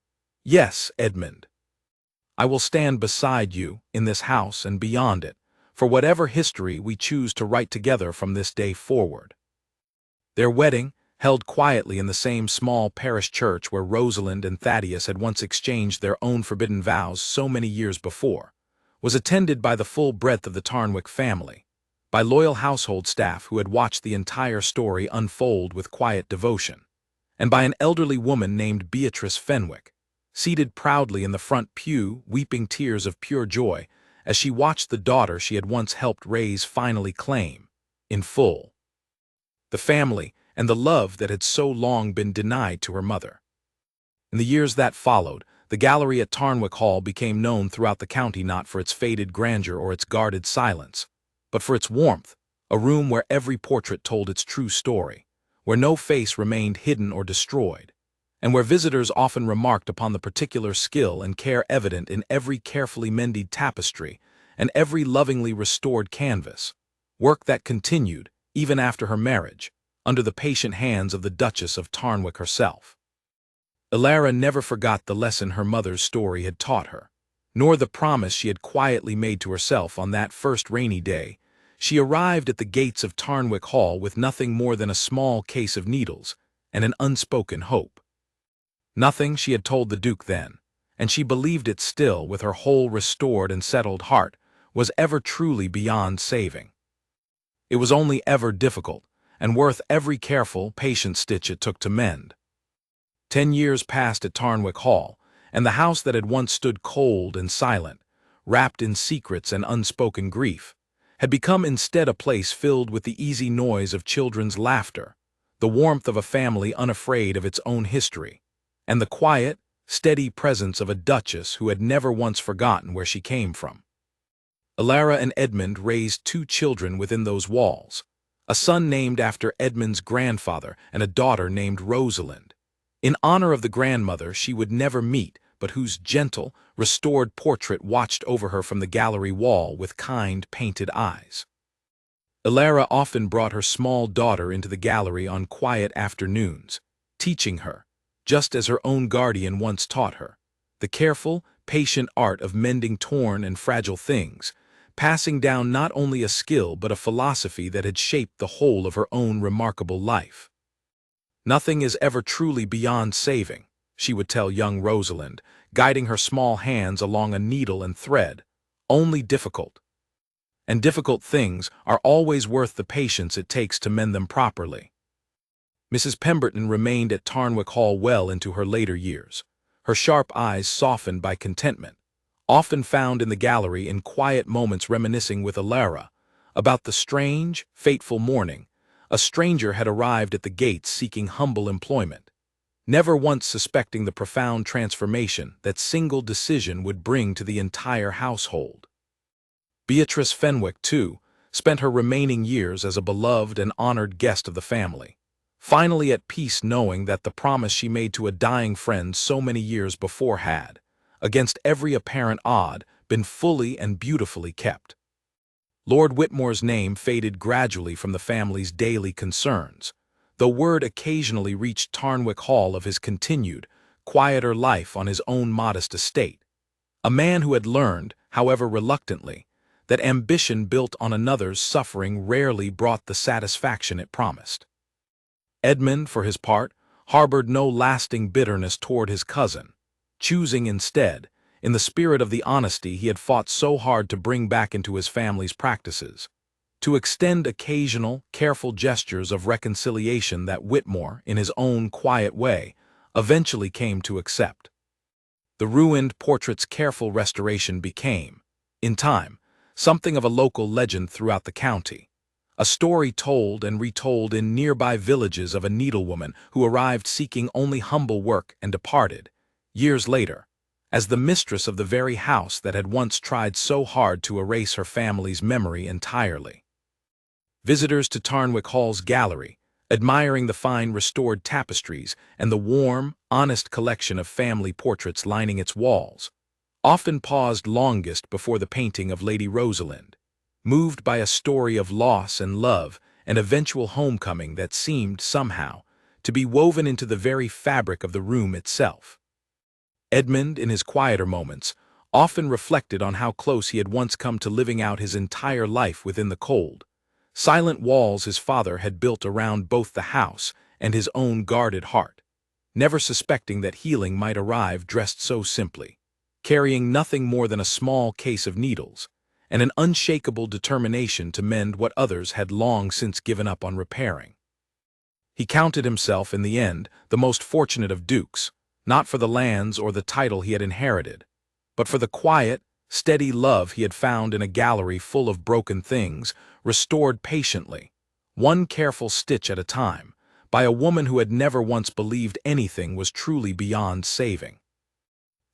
"Yes, Edmund. I will stand beside you, in this house and beyond it, for whatever history we choose to write together from this day forward." Their wedding, held quietly in the same small parish church where Rosalind and Thaddeus had once exchanged their own forbidden vows so many years before, was attended by the full breadth of the Tarnwick family, by loyal household staff who had watched the entire story unfold with quiet devotion, and by an elderly woman named Beatrice Fenwick, seated proudly in the front pew, weeping tears of pure joy, as she watched the daughter she had once helped raise finally claim, in full. The family, and the love that had so long been denied to her mother. In the years that followed, the gallery at Tarnwick Hall became known throughout the county not for its faded grandeur or its guarded silence, but for its warmth, a room where every portrait told its true story, where no face remained hidden or destroyed, and where visitors often remarked upon the particular skill and care evident in every carefully mended tapestry and every lovingly restored canvas, work that continued, even after her marriage, under the patient hands of the Duchess of Tarnwick herself. Elara never forgot the lesson her mother's story had taught her, nor the promise she had quietly made to herself on that first rainy day. She arrived at the gates of Tarnwick Hall with nothing more than a small case of needles and an unspoken hope. Nothing, she had told the Duke then, and she believed it still with her whole restored and settled heart, was ever truly beyond saving. It was only ever difficult, and worth every careful, patient stitch it took to mend. 10 years passed at Tarnwick Hall, and the house that had once stood cold and silent, wrapped in secrets and unspoken grief, had become instead a place filled with the easy noise of children's laughter, the warmth of a family unafraid of its own history, and the quiet, steady presence of a duchess who had never once forgotten where she came from. Elara and Edmund raised 2 children within those walls, a son named after Edmund's grandfather and a daughter named Rosalind, in honor of the grandmother she would never meet but whose gentle, restored portrait watched over her from the gallery wall with kind, painted eyes. Elara often brought her small daughter into the gallery on quiet afternoons, teaching her, just as her own guardian once taught her, the careful, patient art of mending torn and fragile things, passing down not only a skill but a philosophy that had shaped the whole of her own remarkable life. "Nothing is ever truly beyond saving," she would tell young Rosalind, guiding her small hands along a needle and thread, "only difficult. And difficult things are always worth the patience it takes to mend them properly." Mrs. Pemberton remained at Tarnwick Hall well into her later years, her sharp eyes softened by contentment, often found in the gallery in quiet moments reminiscing with Elara about the strange, fateful morning a stranger had arrived at the gates seeking humble employment, never once suspecting the profound transformation that single decision would bring to the entire household. Beatrice Fenwick, too, spent her remaining years as a beloved and honored guest of the family, finally at peace knowing that the promise she made to a dying friend so many years before had, against every apparent odd, been fully and beautifully kept. Lord Whitmore's name faded gradually from the family's daily concerns, though word occasionally reached Tarnwick Hall of his continued, quieter life on his own modest estate, a man who had learned, however reluctantly, that ambition built on another's suffering rarely brought the satisfaction it promised. Edmund, for his part, harbored no lasting bitterness toward his cousin, choosing instead, in the spirit of the honesty he had fought so hard to bring back into his family's practices, to extend occasional, careful gestures of reconciliation that Whitmore, in his own quiet way, eventually came to accept. The ruined portrait's careful restoration became, in time, something of a local legend throughout the county, a story told and retold in nearby villages of a needlewoman who arrived seeking only humble work and departed, years later, as the mistress of the very house that had once tried so hard to erase her family's memory entirely. Visitors to Tarnwick Hall's gallery, admiring the fine restored tapestries and the warm, honest collection of family portraits lining its walls, often paused longest before the painting of Lady Rosalind, moved by a story of loss and love and eventual homecoming that seemed, somehow, to be woven into the very fabric of the room itself. Edmund, in his quieter moments, often reflected on how close he had once come to living out his entire life within the cold, silent walls his father had built around both the house and his own guarded heart, never suspecting that healing might arrive dressed so simply, carrying nothing more than a small case of needles, and an unshakable determination to mend what others had long since given up on repairing. He counted himself, in the end, the most fortunate of dukes, not for the lands or the title he had inherited, but for the quiet, steady love he had found in a gallery full of broken things, restored patiently, one careful stitch at a time, by a woman who had never once believed anything was truly beyond saving.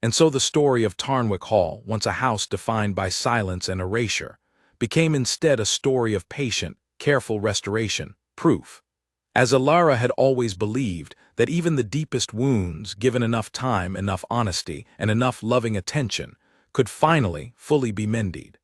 And so the story of Tarnwick Hall, once a house defined by silence and erasure, became instead a story of patient, careful restoration, proof, as Alara had always believed, that even the deepest wounds, given enough time, enough honesty, and enough loving attention, could finally, fully be mended.